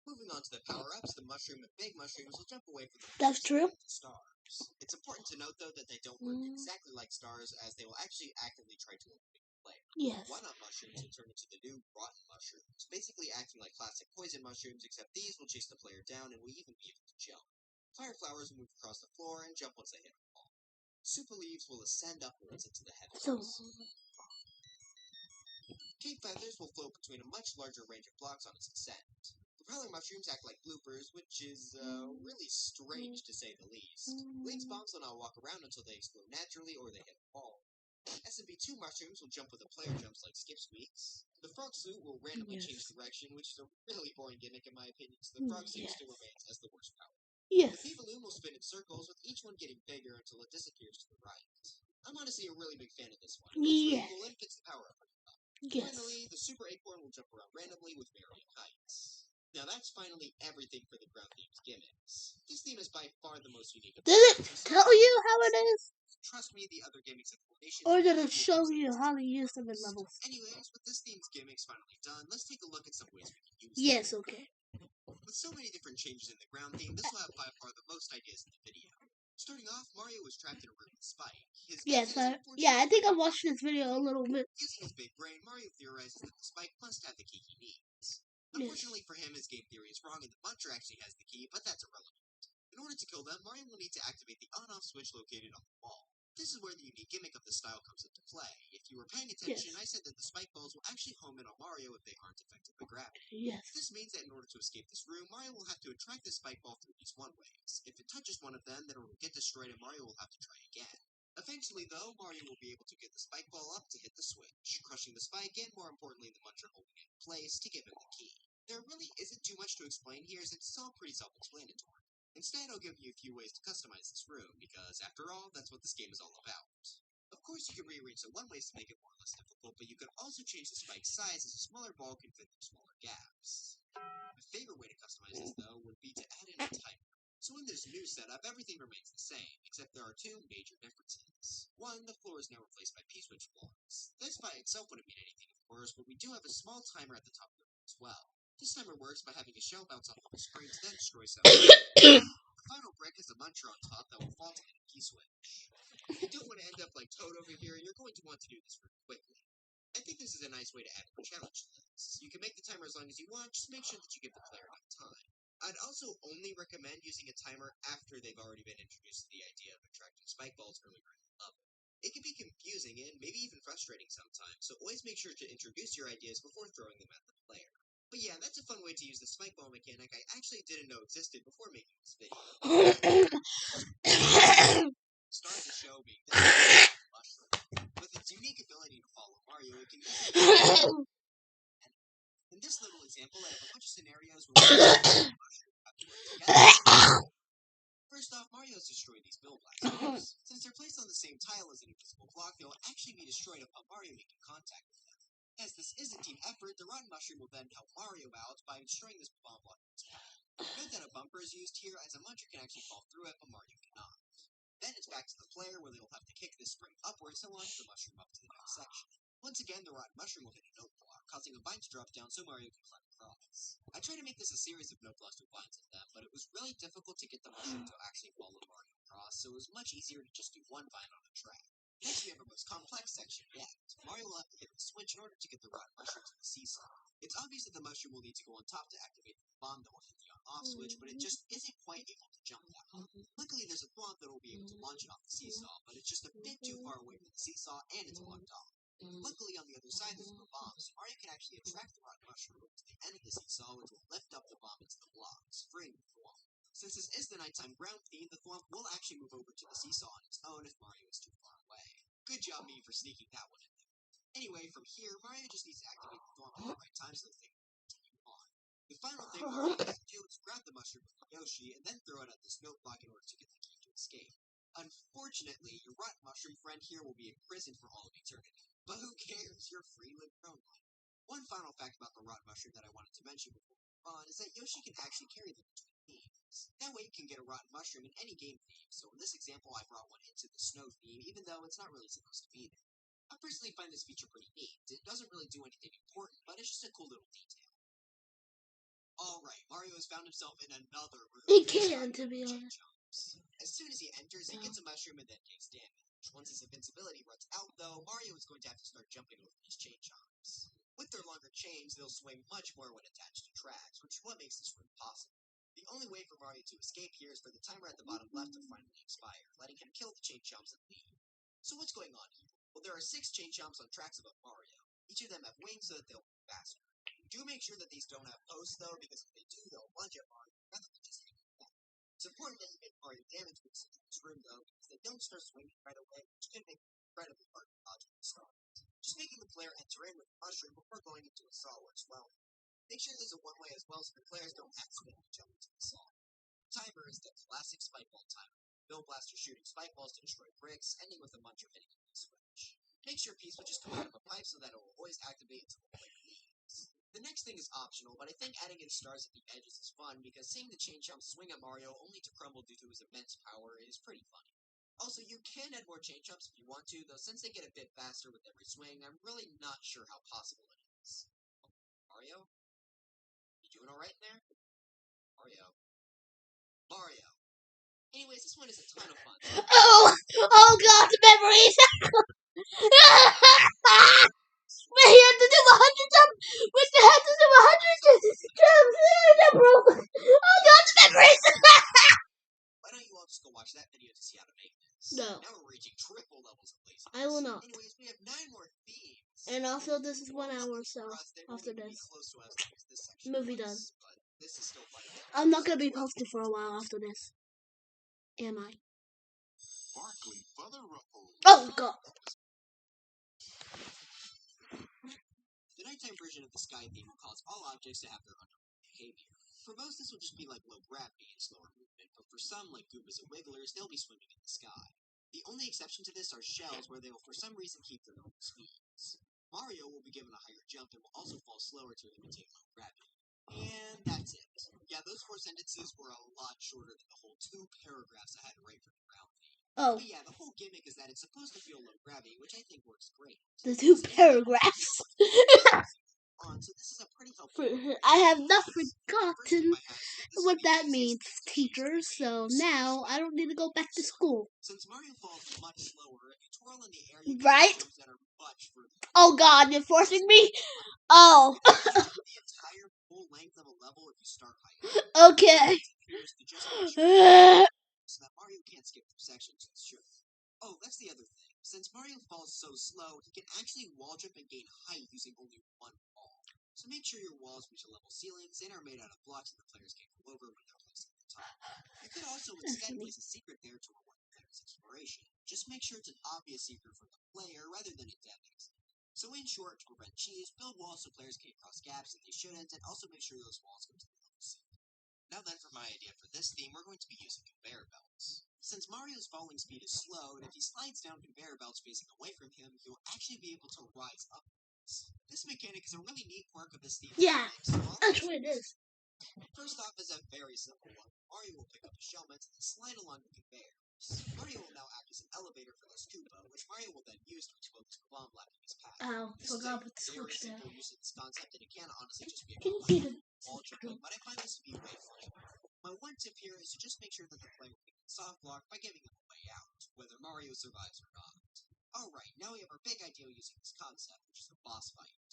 Moving on to the power-ups, the Mushroom and Big Mushrooms will jump away from the That's true. stars. It's important to note, though, that they don't work exactly like stars, as they will actually actively try to eliminate the player. Yes. One-up mushrooms will turn into the new rotten mushrooms, basically acting like classic poison mushrooms, except these will chase the player down and will even be able to jump. Fire flowers will move across the floor and jump once they hit the wall. Super leaves will ascend upwards into the heavens. Cape feathers will float between a much larger range of blocks on its descent. Propeller mushrooms act like bloopers, which is really strange to say the least. Lynx bombs will not walk around until they explode naturally or they hit a wall. SMB2 mushrooms will jump when the player jumps like skip squeaks. The frog suit will randomly change direction, which is a really boring gimmick in my opinion, so the frog suit still remains as the worst power. Yes. The P-Balloon will spin in circles, with each one getting bigger until it disappears to the right. I'm honestly a really big fan of this one. It's really cool and fits the power up pretty well. Yes. Finally, the Super Acorn will jump around randomly with varying heights. Now that's finally everything for the ground theme's gimmicks. This theme is by far the most unique. Did it tell you how it is? Trust me, the other gimmicks and formations. Or did it show you how to use them in levels? Anyways, with this theme's gimmicks finally done, let's take a look at some ways we can use them. Yes, okay. With so many different changes in the ground theme, this will have by far the most ideas in the video. Starting off, Mario was trapped in a room with Spike. Yes, I think I watched this video a little bit. Using his big brain, Mario theorizes that the Spike must have the key he needs. Yes. Unfortunately for him, his game theory is wrong and the Muncher actually has the key, but that's irrelevant. In order to kill them, Mario will need to activate the on-off switch located on the wall. This is where the unique gimmick of the style comes into play. If you were paying attention, I said that the spike balls will actually home in on Mario if they aren't affected by gravity. Yes. This means that in order to escape this room, Mario will have to attract the spike ball through these one-ways. If it touches one of them, then it will get destroyed and Mario will have to try again. Eventually, though, Mario will be able to get the spike ball up to hit the switch, crushing the spike and, more importantly, the Muncher holding it in place to give him the key. There really isn't too much to explain here, since it's all pretty self-explanatory. Instead, I'll give you a few ways to customize this room, because, after all, that's what this game is all about. Of course, you can rearrange the one-ways to make it more or less difficult, but you can also change the spike's size as a smaller ball can fit through smaller gaps. My favorite way to customize this, though, would be to add in a timer. So in this new setup, everything remains the same, except there are two major differences. One, the floor is now replaced by P-switch floors. This by itself wouldn't mean anything, of course, but we do have a small timer at the top of the room as well. This timer works by having a shell bounce off of the screen to then destroy something. The final brick has a Muncher on top that will fall to hit a P-switch. If you don't want to end up like Toad over here, you're going to want to do this really quickly. I think this is a nice way to add more challenge to this. You can make the timer as long as you want, just make sure that you give the player enough time. I'd also only recommend using a timer after they've already been introduced to the idea of attracting spike balls earlier in the level. It can be confusing and maybe even frustrating sometimes, so always make sure to introduce your ideas before throwing them at the player. But yeah, that's a fun way to use the spike ball mechanic I actually didn't know existed before making this video. Start the show being this mushroom. With its unique ability to follow Mario, it can easily in this little example, I have a bunch of scenarios where mushroom have to work together. First off, Mario has destroyed these bill blasters. Since they're placed on the same tile as an invisible block, they will actually be destroyed upon Mario making contact with them. As this is a team effort, the rotten mushroom will then help Mario out by destroying this bomb block in its path. Note that a bumper is used here, as a Muncher can actually fall through it, but Mario cannot. Then it's back to the player, where they'll have to kick this spring upwards to launch the mushroom up to the next section. Once again, the rotten mushroom will hit a note block, causing a vine to drop down so Mario can climb across. I tried to make this a series of note blocks with vines in them, but it was really difficult to get the mushroom to actually follow Mario across, so it was much easier to just do one vine on a track. Next, we have our most complex section yet. Mario will have to hit the switch in order to get the rotten mushroom to the seesaw. It's obvious that the mushroom will need to go on top to activate the bomb that will hit the on-off switch, but it just isn't quite able to jump that high. Luckily, there's a thwomp that will be able to launch it off the seesaw, but it's just a bit too far away from the seesaw, and it's locked off. Luckily, on the other side, there's no bomb, so Mario can actually attract the rotten mushroom to the end of the seesaw, which will lift up the bomb into the blocks, freeing the thwomp. Since this is the nighttime ground theme, the thwomp will actually move over to the seesaw on its own if Mario is too far away. Good job me for sneaking that one in there. Anyway, from here, Mario just needs to activate the thwomp at the right time so the thing can continue on. The final thing Mario needs to do is grab the mushroom with Yoshi and then throw it at this note block in order to get the key to escape. Unfortunately, your rotten mushroom friend here will be in prison for all of eternity. But who cares? You're free, live your own life. One final fact about the rotten mushroom that I wanted to mention before we move on is that Yoshi can actually carry them between themes. That way you can get a rotten mushroom in any game theme, so in this example I brought one into the snow theme, even though it's not really supposed to be there. I personally find this feature pretty neat. It doesn't really do anything important, but it's just a cool little detail. Alright, Mario has found himself in another room. He can, to be honest. As soon as he enters, he gets a mushroom and then takes damage. Once his invincibility runs out, though, Mario is going to have to start jumping over these chain chomps. With their longer chains, they'll swing much more when attached to tracks, which is what makes this room possible. The only way for Mario to escape here is for the timer at the bottom left to finally expire, letting him kill the chain chomps and leave. So what's going on here? Well, there are 6 chain chomps on tracks above Mario. Each of them have wings so that they'll move faster. Do make sure that these don't have posts, though, because if they do, they'll lunge at Mario rather than just hit him back. It's important that you make Mario damage when you in this room, though, because they don't start swinging right away, which can make it incredibly hard to dodge at the start. Just making the player enter in with the mushroom before going into a saw works well. Make sure there's a one-way as well so the players don't accidentally jump into the saw. The timer is the classic spike ball timer. Bill Blaster shooting spike balls to destroy bricks, ending with a Muncher hitting a P-switch. Make sure P-switches come out of a pipe so that it will always activate until the player leaves. The next thing is optional, but I think adding in stars at the edges is fun because seeing the chain chomp swing at Mario only to crumble due to his immense power is pretty funny. Also, you can add more chain chomps if you want to, though since they get a bit faster with every swing, I'm really not sure how possible it is. Mario? You doing alright there? Mario? Mario! Anyways, this one is a ton of fun. Oh God, the memories! Wait, he had to do 100 jump. Wait, they had to do 100 jumps. Oh God, the memories! Why don't you all just go watch that video to see how to make this? No. Now we're reaching triple levels of laziness. I will not. Anyways, we have 9 more themes. And also, this is 1 hour, so after this, movie done. But this is still fun. I'm not gonna be posted for a while after this. Am I? Oh God! The nighttime version of the sky theme will cause all objects to have their own behavior. For most, this will just be like low gravity and slower movement, but for some, like Goombas and Wigglers, they'll be swimming in the sky. The only exception to this are shells, where they will for some reason keep their normal speeds. Mario will be given a higher jump and will also fall slower to imitate low gravity. And that's it. Yeah, those 4 sentences were a lot shorter than the whole 2 paragraphs I had to write for the ground theme. Oh, But yeah, the whole gimmick is that it's supposed to feel low gravity, which I think works great. the 2 paragraphs. So this is a pretty helpful. I have not forgotten what that means, teachers. So now I don't need to go back to school. Since Mario falls much slower, if you twirl in the air, you Right? get that are much further. Oh God, you're forcing me. Oh. The entire full length of a level if you start high. Okay. To just so that Mario can't skip through sections. Sure. Oh, that's the other thing. Since Mario falls so slow, he can actually wall jump and gain height using only one wall. So make sure your walls reach a level ceilings and are made out of blocks that the players can't go over when they're placed at the top. You could also instead place a secret there to reward the player's exploration. Just make sure it's an obvious secret from the player rather than a dev accident. So in short, to prevent cheese, build walls so players can't cross gaps that they shouldn't, and also make sure those walls go to the level ceiling. Now then, for my idea for this theme, we're going to be using conveyor belts. Since Mario's falling speed is slow, and if he slides down conveyor belts facing away from him, he will actually be able to rise up. This mechanic is a really neat quirk of this theme. Yeah, actually it is. First off is a very simple one. Mario will pick up a shellmet and slide along the conveyor. Mario will now act as an elevator for those Koopa, which Mario will then use to explode this bomb blocking his path. Oh, This is forgot a what the very switch there. simple use of this concept, and it can honestly just be a Can you see the wall jumping, but I find this to be way funny. My one tip here is to just make sure that the player can soft block by giving him a way out, whether Mario survives or not. Alright, now we have our big idea using this concept, which is a boss fight.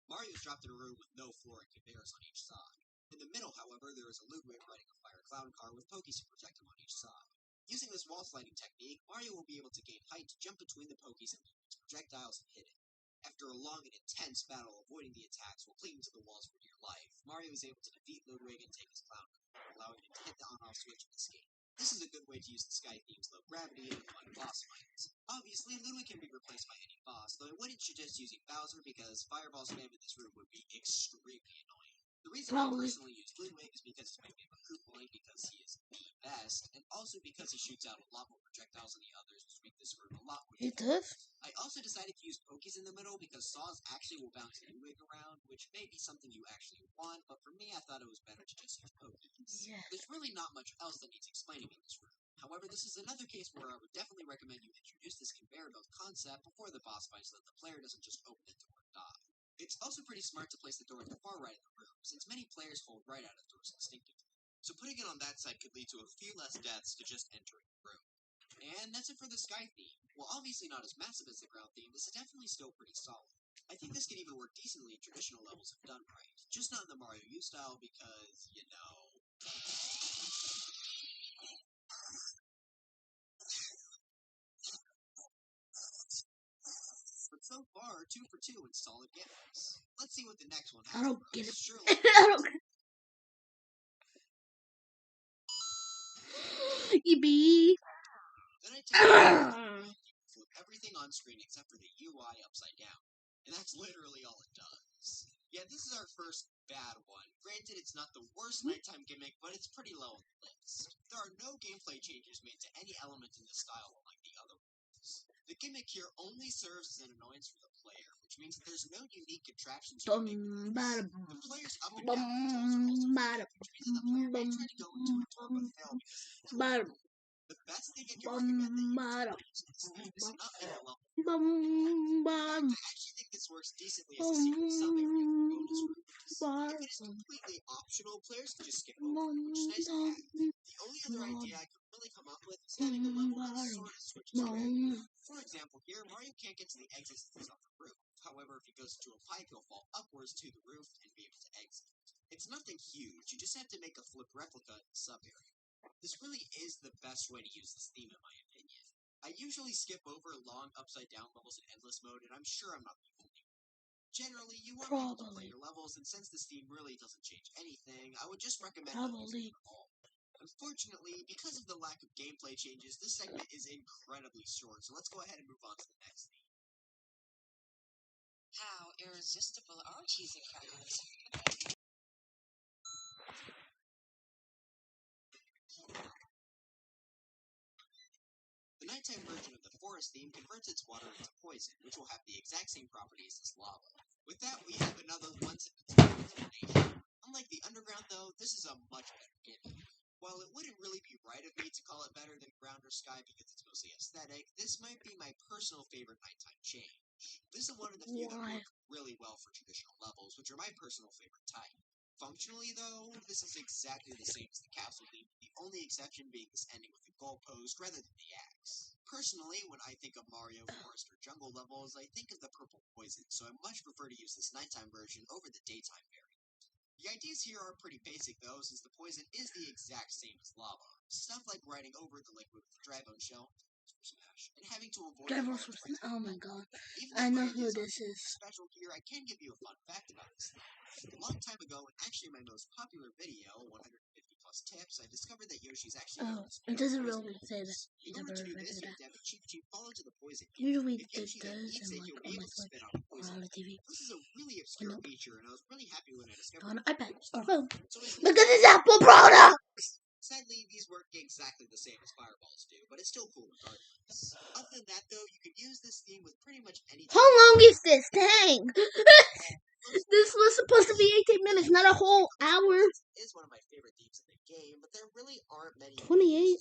Mario's dropped in a room with no floor and conveyors on each side. In the middle, however, there is a Ludwig riding a fire clown car with Pokies to protect him on each side. Using this wall sliding technique, Mario will be able to gain height to jump between the Pokies and Ludwig's projectiles and hit it. After a long and intense battle avoiding the attacks while clinging to the walls for dear life, Mario is able to defeat Ludwig and take his clown car, allowing him to hit the on-off switch and escape. This is a good way to use the Sky theme's low gravity and fun boss fights. Obviously, Ludwig can be replaced by any boss, though I wouldn't suggest using Bowser because fireball spam in this room would be extremely annoying. The reason I personally use Ludwig is because he's my favorite group point because he is the best, and also because he shoots out a lot more projectiles than the others, which make this room a lot more difficult. I also decided to use Pokies in the middle because saws actually will bounce Ludwig around, which may be something you actually want, but for me I thought it was better to just use Pokies. Yeah. There's really not much else that needs explaining in this room. However, this is another case where I would definitely recommend you introduce this conveyor belt concept before the boss fight so that the player doesn't just open the door and die. It's also pretty smart to place the door at the far right of the room, since many players hold right out of doors instinctively. So putting it on that side could lead to a few less deaths to just entering the room. And that's it for the Sky theme. While obviously not as massive as the ground theme, this is definitely still pretty solid. I think this could even work decently in traditional levels if done right, just not in the Mario U style because, you know... But so far, 2 for 2 in solid gimmicks. Let's see what the next one has. I don't get it. Surely. I don't get it. Yippee. Then I take flip everything on screen except for the UI upside down. And that's literally all it does. Yeah, this is our first bad one. Granted, it's not the worst nighttime gimmick, but it's pretty low on the list. There are no gameplay changes made to any element in this style unlike the other ones. The gimmick here only serves as an annoyance for the player, which means that there's no unique contraptions you can make with this. The player's up and down controls are also fixed, which means that the player may try to go into a door but fail because the best thing I can recommend that you use is not make a level. I actually think this this works decently as a secret summit or even bonus rooms. If it is completely optional, players can just skip over it, which is nice to have. The only other idea I could really come up with is having a level that sort of switches tracks. For example, here, Mario can't get to the exits off the roof. However, if he goes into a pipe, he'll fall upwards to the roof and be able to exit. It's nothing huge, you just have to make a flip replica in the sub-area. This really is the best way to use this theme in my opinion. I usually skip over long upside-down levels in endless mode, and I'm sure I'm not the only one. Generally, you want people to play your levels, and since this theme really doesn't change anything, I would just recommend not using it at all. Unfortunately, because of the lack of gameplay changes, this segment is incredibly short, so let's go ahead and move on to the next theme. How irresistible are cheesy crackers? The nighttime version of the forest theme converts its water into poison, which will have the exact same properties as lava. With that, we have another one-sentence explanation. Unlike the underground, though, this is a much better gimmick. While it wouldn't really be right of me to call it better than ground or sky because it's mostly aesthetic, this might be my personal favorite nighttime change. This is one of the few that work really well for traditional levels, which are my personal favorite type. Functionally, though, this is exactly the same as the capsule theme, the only exception being this ending with a goalpost rather than the axe. Personally, when I think of Mario, Forest, or Jungle levels, I think of the purple poison, so I much prefer to use this nighttime version over the daytime variant. The ideas here are pretty basic, though, since the poison is the exact same as lava. Stuff like riding over the liquid with the dry bone shell, and having to avoid Oh my god. I know who this is. Special here, I can give you a fun fact about this. A long time ago, and actually my most popular video, 150 plus tips, I discovered that Yoshi's actually it doesn't really say that. In order to do this, you have to have a Cheep fall into the poison. Usually If Yoshi then eats it, he'll be able to spit out a poison. on the TV. This is a really obscure feature, and I was really happy when I discovered On it. an iPad or phone. So Because it's Apple product! Sadly, these work exactly the same as fireballs do, but it's still cool regardless. Other than that, though, you can use this theme with pretty much any. How long is this? Dang! This was supposed to be 18 minutes, not a whole hour. Is one of my favorite themes in the game, but there really aren't many. 28?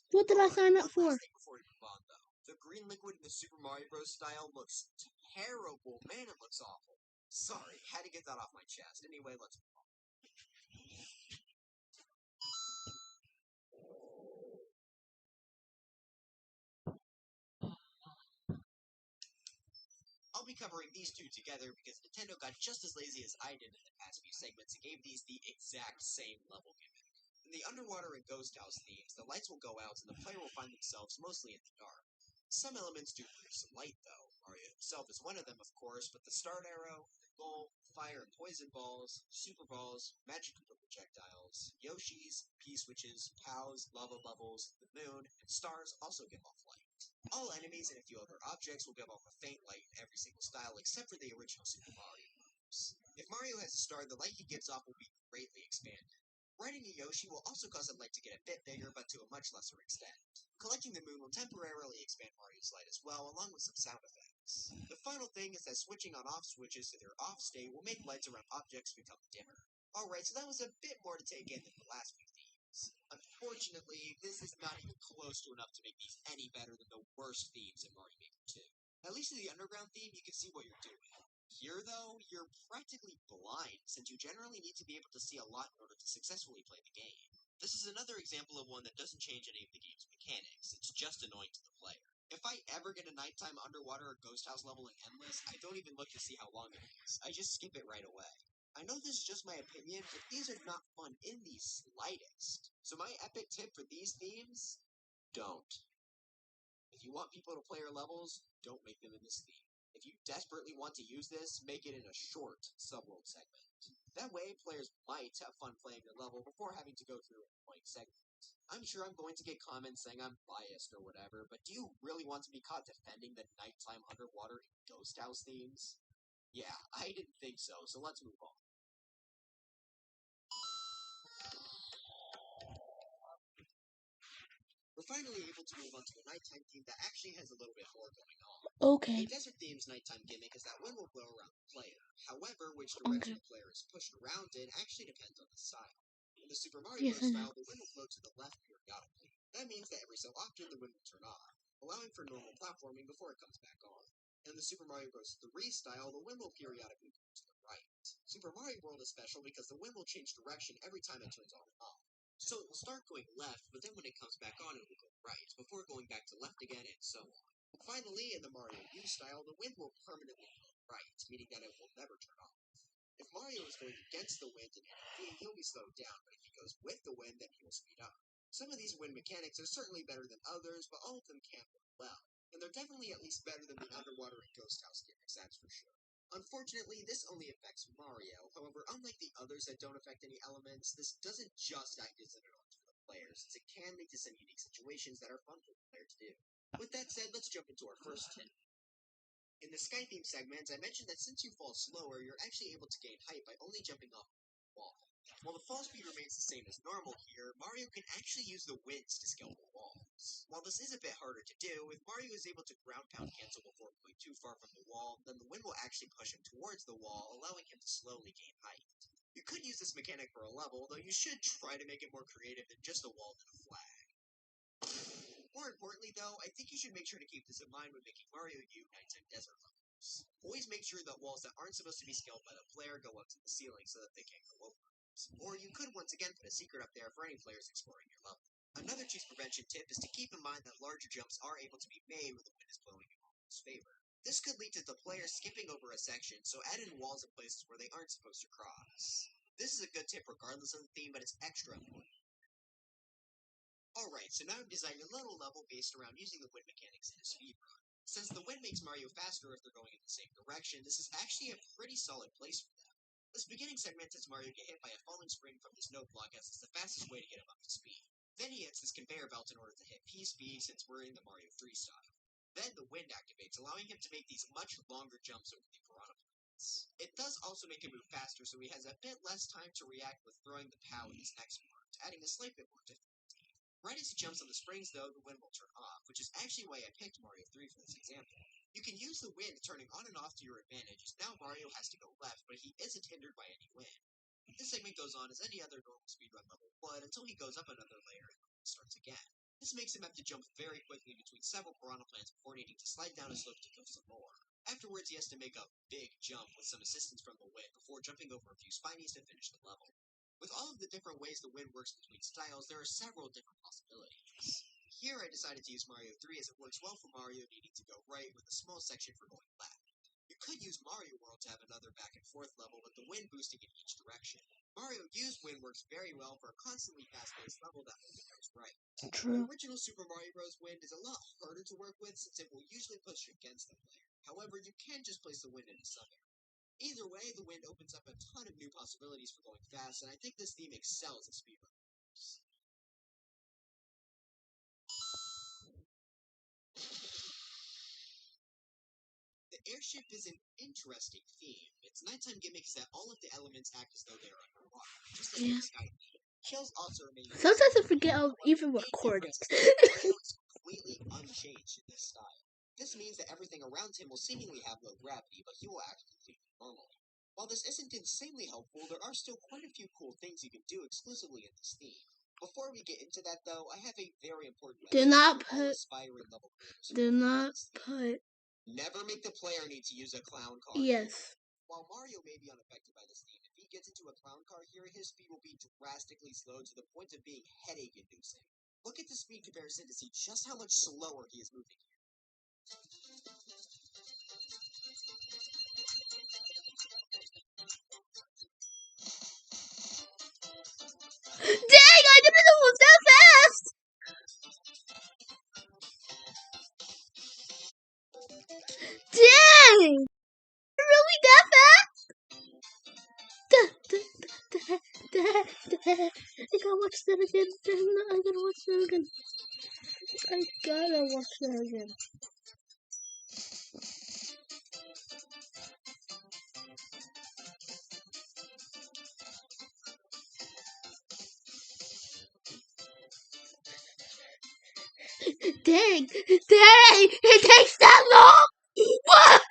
What did I sign up for? Before we move on, though, the green liquid in the Super Mario Bros. Style looks terrible. Man, it looks awful. Sorry, had to get that off my chest. Anyway, let's move on. I'll be covering these two together because Nintendo got just as lazy as I did in the past few segments and gave these the exact same level gimmick. In the underwater and ghost house themes, the lights will go out and the player will find themselves mostly in the dark. Some elements do produce some light, though. Mario himself is one of them, of course, but the start arrow, goal, fire and poison balls, super balls, magic projectiles, Yoshis, P-switches, POWs, lava bubbles, the moon, and stars also give off light. All enemies and a few other objects will give off a faint light in every single style except for the original Super Mario games. If Mario has a star, the light he gives off will be greatly expanded. Riding a Yoshi will also cause the light to get a bit bigger, but to a much lesser extent. Collecting the moon will temporarily expand Mario's light as well, along with some sound effects. The final thing is that switching on off switches to their off state will make lights around objects become dimmer. Alright, so that was a bit more to take in than the last few themes. Unfortunately, this is not even close to enough to make these any better than the worst themes in Mario Maker 2. At least in the underground theme, you can see what you're doing. Here, though, you're practically blind, since you generally need to be able to see a lot in order to successfully play the game. This is another example of one that doesn't change any of the game's mechanics, it's just annoying to the player. If I ever get a nighttime underwater or ghost house level in Endless, I don't even look to see how long it is. I just skip it right away. I know this is just my opinion, but these are not fun in the slightest. So my epic tip for these themes, don't. If you want people to play your levels, don't make them in this theme. If you desperately want to use this, make it in a short subworld segment. That way, players might have fun playing your level before having to go through an annoying segment. I'm sure I'm going to get comments saying I'm biased or whatever, but do you really want to be caught defending the nighttime underwater and ghost house themes? Yeah, I didn't think so, so let's move on. We're finally able to move on to a nighttime theme that actually has a little bit more going on. Okay. The desert theme's nighttime gimmick is that wind will blow around the player. However, which direction the player is pushed around it actually depends on the style. In the Super Mario Bros. Style, the wind will blow to the left periodically. That means that every so often the wind will turn off, allowing for normal platforming before it comes back on. In the Super Mario Bros. 3 style, the wind will periodically go to the right. Super Mario World is special because the wind will change direction every time it turns on and off. So it will start going left, but then when it comes back on, it will go right, before going back to left again, and so on. Finally, in the Mario U style, the wind will permanently go right, meaning that it will never turn off. If Mario is going against the wind in V, he'll be slowed down, but if he goes with the wind, then he will speed up. Some of these wind mechanics are certainly better than others, but all of them can work well. And they're definitely at least better than the underwater and ghost house gimmicks, that's for sure. Unfortunately, this only affects Mario. However, unlike the others that don't affect any elements, this doesn't just act as an annoyance for the player, since it can lead to some unique situations that are fun for the player to do. With that said, let's jump into our first tip. In the Sky Theme segment, I mentioned that since you fall slower, you're actually able to gain height by only jumping off the wall. While the fall speed remains the same as normal here, Mario can actually use the winds to scale the walls. While this is a bit harder to do, if Mario is able to ground pound cancel before going too far from the wall, then the wind will actually push him towards the wall, allowing him to slowly gain height. You could use this mechanic for a level, though you should try to make it more creative than just a wall and a flag. More importantly, though, I think you should make sure to keep this in mind when making Mario U Nighttime Desert levels. Always make sure that walls that aren't supposed to be scaled by the player go up to the ceiling so that they can't go over. Or you could once again put a secret up there for any players exploring your level. Another cheese prevention tip is to keep in mind that larger jumps are able to be made when the wind is blowing in Mario's favor. This could lead to the player skipping over a section, so add in walls in places where they aren't supposed to cross. This is a good tip regardless of the theme, but it's extra important. Alright, so now I've designed a little level based around using the wind mechanics in a speedrun. Since the wind makes Mario faster if they're going in the same direction, this is actually a pretty solid place for them. This beginning segment lets Mario get hit by a falling spring from the snow block, as it's the fastest way to get him up to speed. Then he hits this conveyor belt in order to hit P-speed, since we're in the Mario 3 style. Then the wind activates, allowing him to make these much longer jumps over the piranha plants. It does also make him move faster, so he has a bit less time to react with throwing the POW in his next part, adding a slight bit more difficulty. Right as he jumps on the springs, though, the wind will turn off, which is actually why I picked Mario 3 for this example. You can use the wind turning on and off to your advantage, as now Mario has to go left, but he isn't hindered by any wind. This segment goes on as any other normal speedrun level would, until he goes up another layer and the wind starts again. This makes him have to jump very quickly between several piranha plants before needing to slide down a slope to kill some more. Afterwards, he has to make a big jump with some assistance from the wind before jumping over a few spinies to finish the level. With all of the different ways the wind works between styles, there are several different possibilities. Here I decided to use Mario 3 as it works well for Mario needing to go right with a small section for going left. You could use Mario World to have another back and forth level with the wind boosting in each direction. Mario U's wind works very well for a constantly fast-paced level that only goes right. The original Super Mario Bros. Wind is a lot harder to work with since it will usually push against the player. However, you can just place the wind in a sub area. Either way, the wind opens up a ton of new possibilities for going fast, and I think this theme excels at speedrunners. The airship is an interesting theme. Its nighttime gimmick is that all of the elements act as though they are underwater, just like in the Sky theme. Kills also remain. Sometimes I forget I'll even record it. Mario is completely unchanged in this style. This means that everything around him will seemingly have low gravity, but he will act completely normally. While this isn't insanely helpful, there are still quite a few cool things you can do exclusively in this theme. Before we get into that, though, I have a very important Do message not for all put. aspiring level creators. Do not put. Never make the player need to use a clown car. Yes. While Mario may be unaffected by this theme, if he gets into a clown car here, his speed will be drastically slowed to the point of being headache-inducing. Look at the speed comparison to see just how much slower he is moving here. Dang! I didn't know it was that fast. Dang! Really that fast? I gotta watch that again. I gotta watch that again. I gotta watch that again. Dang! It takes that long! What?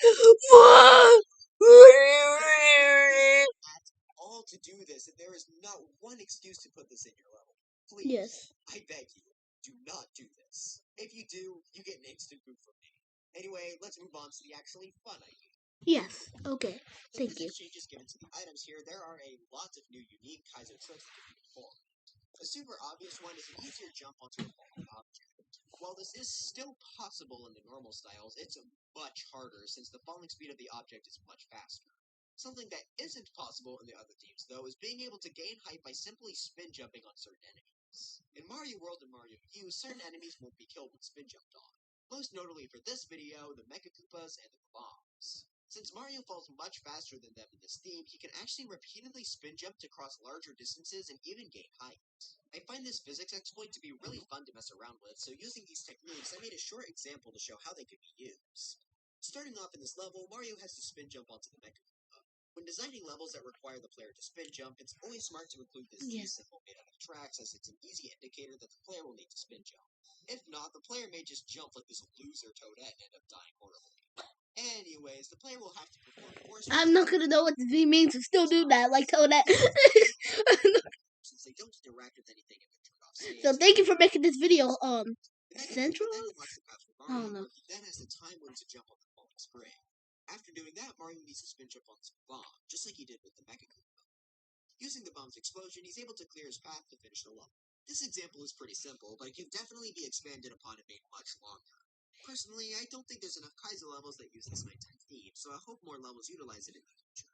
All to do this, and there is not one excuse to put this in your level. Please, Yes. I beg you, do not do this. If you do, you get an instant boot from me. Anyway, let's move on to the actually fun idea. Yes. Okay. The Thank you. physics changes given to the items here, there are a lot of new unique Kaizo tricks that can be performed. A super obvious one is an easier jump onto a falling object. While this is still possible in the normal styles, it's much harder since the falling speed of the object is much faster. Something that isn't possible in the other themes, though, is being able to gain height by simply spin jumping on certain enemies. In Mario World and Mario U, certain enemies won't be killed when spin jumped on. Most notably for this video, the Mecha Koopas and the bombs. Since Mario falls much faster than them in this theme, he can actually repeatedly spin jump to cross larger distances and even gain height. I find this physics exploit to be really fun to mess around with, so using these techniques, I made a short example to show how they could be used. Starting off in this level, Mario has to spin jump onto the Mecha Koopa. When designing levels that require the player to spin jump, it's always smart to include this Z symbol made out of tracks, as it's an easy indicator that the player will need to spin jump. If not, the player may just jump like this loser Toadette and end up dying horribly. Anyways, the player will have to perform force. I'm not gonna know what the V means and still do that, like Toadette. Since they don't interact with anything in the turn-off stage. So thank you for making this video. Central? I don't know. He then has the time limit to jump on the falling spring. After doing that, Mario needs to spin jump on this bomb, just like he did with the Mecha Koopa. Using the bomb's explosion, he's able to clear his path to finish the level. This example is pretty simple, but it can definitely be expanded upon and made much longer. Personally, I don't think there's enough Kaizo levels that use this nighttime theme, so I hope more levels utilize it in the future.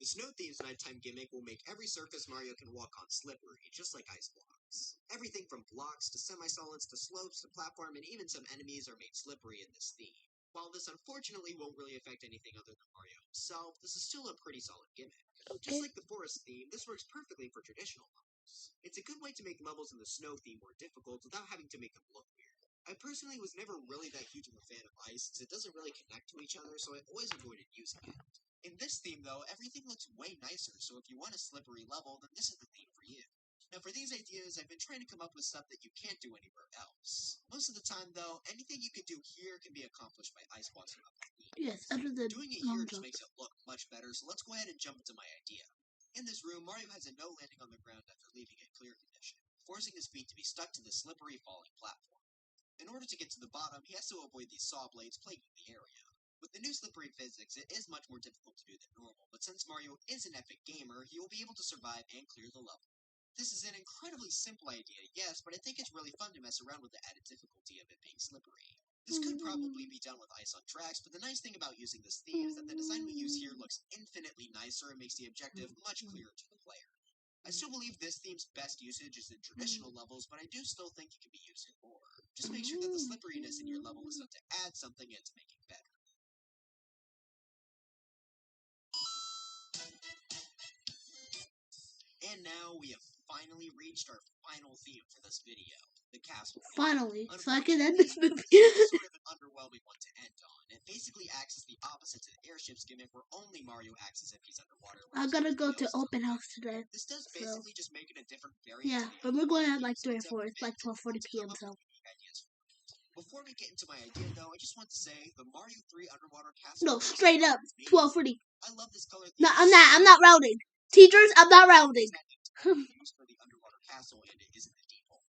The snow theme's nighttime gimmick will make every surface Mario can walk on slippery, just like ice blocks. Everything from blocks to semi-solids to slopes to platform and even some enemies are made slippery in this theme. While this unfortunately won't really affect anything other than Mario himself, this is still a pretty solid gimmick. Just like the forest theme, this works perfectly for traditional levels. It's a good way to make levels in the snow theme more difficult without having to make them look weird. I personally was never really that huge of a fan of ice, since it doesn't really connect to each other, so I always avoided using it. In this theme, though, everything looks way nicer, so if you want a slippery level, then this is the theme for you. Now, for these ideas, I've been trying to come up with stuff that you can't do anywhere else. Most of the time, though, anything you could do here can be accomplished by ice blocks throughout the theme. Yes, under the Doing it here just makes it look much better, so let's go ahead and jump into my idea. In this room, Mario has a no landing on the ground after leaving in clear condition, forcing his feet to be stuck to the slippery falling platform. In order to get to the bottom, he has to avoid these saw blades plaguing the area. With the new slippery physics, it is much more difficult to do than normal, but since Mario is an epic gamer, he will be able to survive and clear the level. This is an incredibly simple idea, yes, but I think it's really fun to mess around with the added difficulty of it being slippery. This could probably be done with ice on tracks, but the nice thing about using this theme is that the design we use here looks infinitely nicer and makes the objective much clearer to the player. I still believe this theme's best usage is in traditional levels, but I do still think it can be used in more. Just make sure that the slipperiness in your level is done to add something and to make it better. And now we have finally reached our final theme for this video, the castle theme. Finally, so I can end this movie. It's sort of an underwhelming one to end on. It basically acts as the opposite to the airships gimmick, where only Mario acts as if he's underwater. I'm gonna go to open house today. This does basically just make it a different variant. Yeah, but we're going at like 3 or 4. It's like 12:40 p.m. So. Before we get into my idea, though, I just want to say the Mario 3 underwater castle. No, straight up 12:40. I love this color. No, I'm not rounding. Teachers, I'm not rounding. For the underwater castle, and it isn't the default.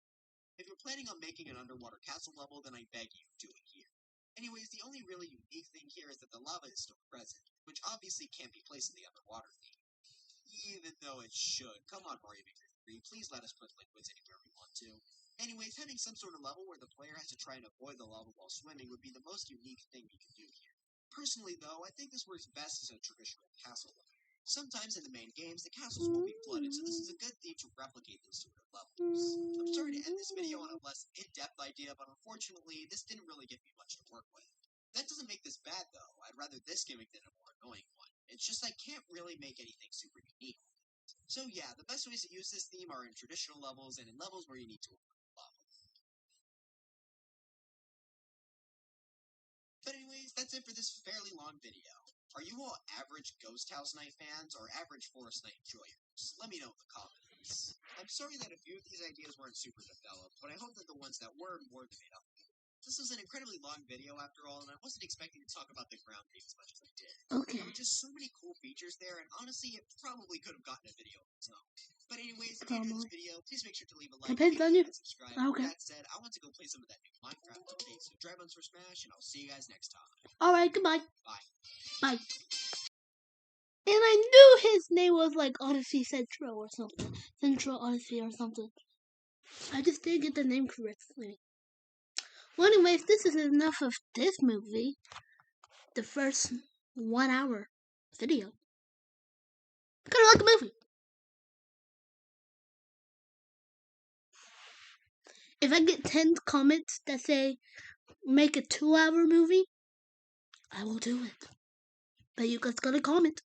If you're planning on making an underwater castle level, then I beg you, do it here. Anyways, the only really unique thing here is that the lava is still present, which obviously can't be placed in the underwater theme. Even though it should. Come on, Mario Maker 3, please let us put liquids anywhere we want to. Anyways, having some sort of level where the player has to try and avoid the lava while swimming would be the most unique thing we could do here. Personally, though, I think this works best as a traditional castle level. Sometimes in the main games, the castles will be flooded, so this is a good theme to replicate those sort of levels. I'm sorry to end this video on a less in-depth idea, but unfortunately, this didn't really give me much to work with. That doesn't make this bad, though. I'd rather this gimmick than a more annoying one. It's just I can't really make anything super unique. So yeah, the best ways to use this theme are in traditional levels and in levels where you need to avoid the lava. But anyways, that's it for this fairly long video. Are you all average Ghost House Night fans or average Forest Night enjoyers? Let me know in the comments. I'm sorry that a few of these ideas weren't super developed, but I hope that the ones that were more than made up. This was an incredibly long video after all, and I wasn't expecting to talk about the ground theme as much as I did. Okay. There were just so many cool features there, and honestly, it probably could have gotten a video of its own. But anyways, if you enjoyed this video, please make sure to leave a like, Depends on you. and subscribe. Okay. That said, I want to go play some of that new Minecraft update, so try buttons for Smash, and I'll see you guys next time. Alright, goodbye. Bye. Bye. And I knew his name was like Odyssey Central or something. Central Odyssey or something. I just didn't get the name correctly. Well, anyways, this is enough of this movie. The first 1 hour video. I kinda like the movie. If I get 10 comments that say make a 2-hour movie, I will do it. But you guys gotta comment.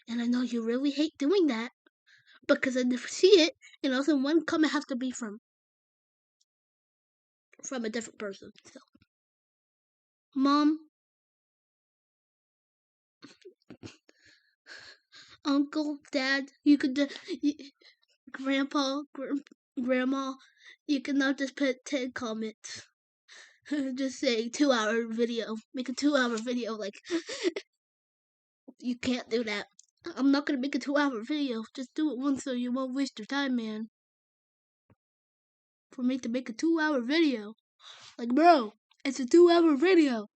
And I know you really hate doing that because I never see it. And also, one comment has to be from a different person. So, Mom, Uncle, Dad, you could Grandpa, Grandma, you cannot just put 10 comments. Just say 2-hour video. Make a 2-hour video. Like, you can't do that. I'm not gonna make a 2-hour video. Just do it once so you won't waste your time, man. For me to make a 2-hour video. Like, bro, it's a 2-hour video.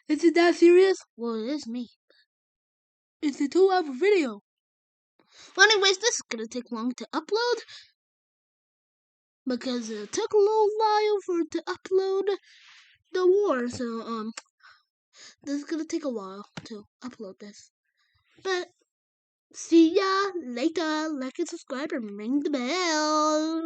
Is it that serious? Well, it is me. It's a 2-hour video. Well, anyways, this is gonna take long to upload. Because it took a little while for it to upload the war. So, this is gonna take a while to upload this. But, see ya later. Like and subscribe and ring the bell.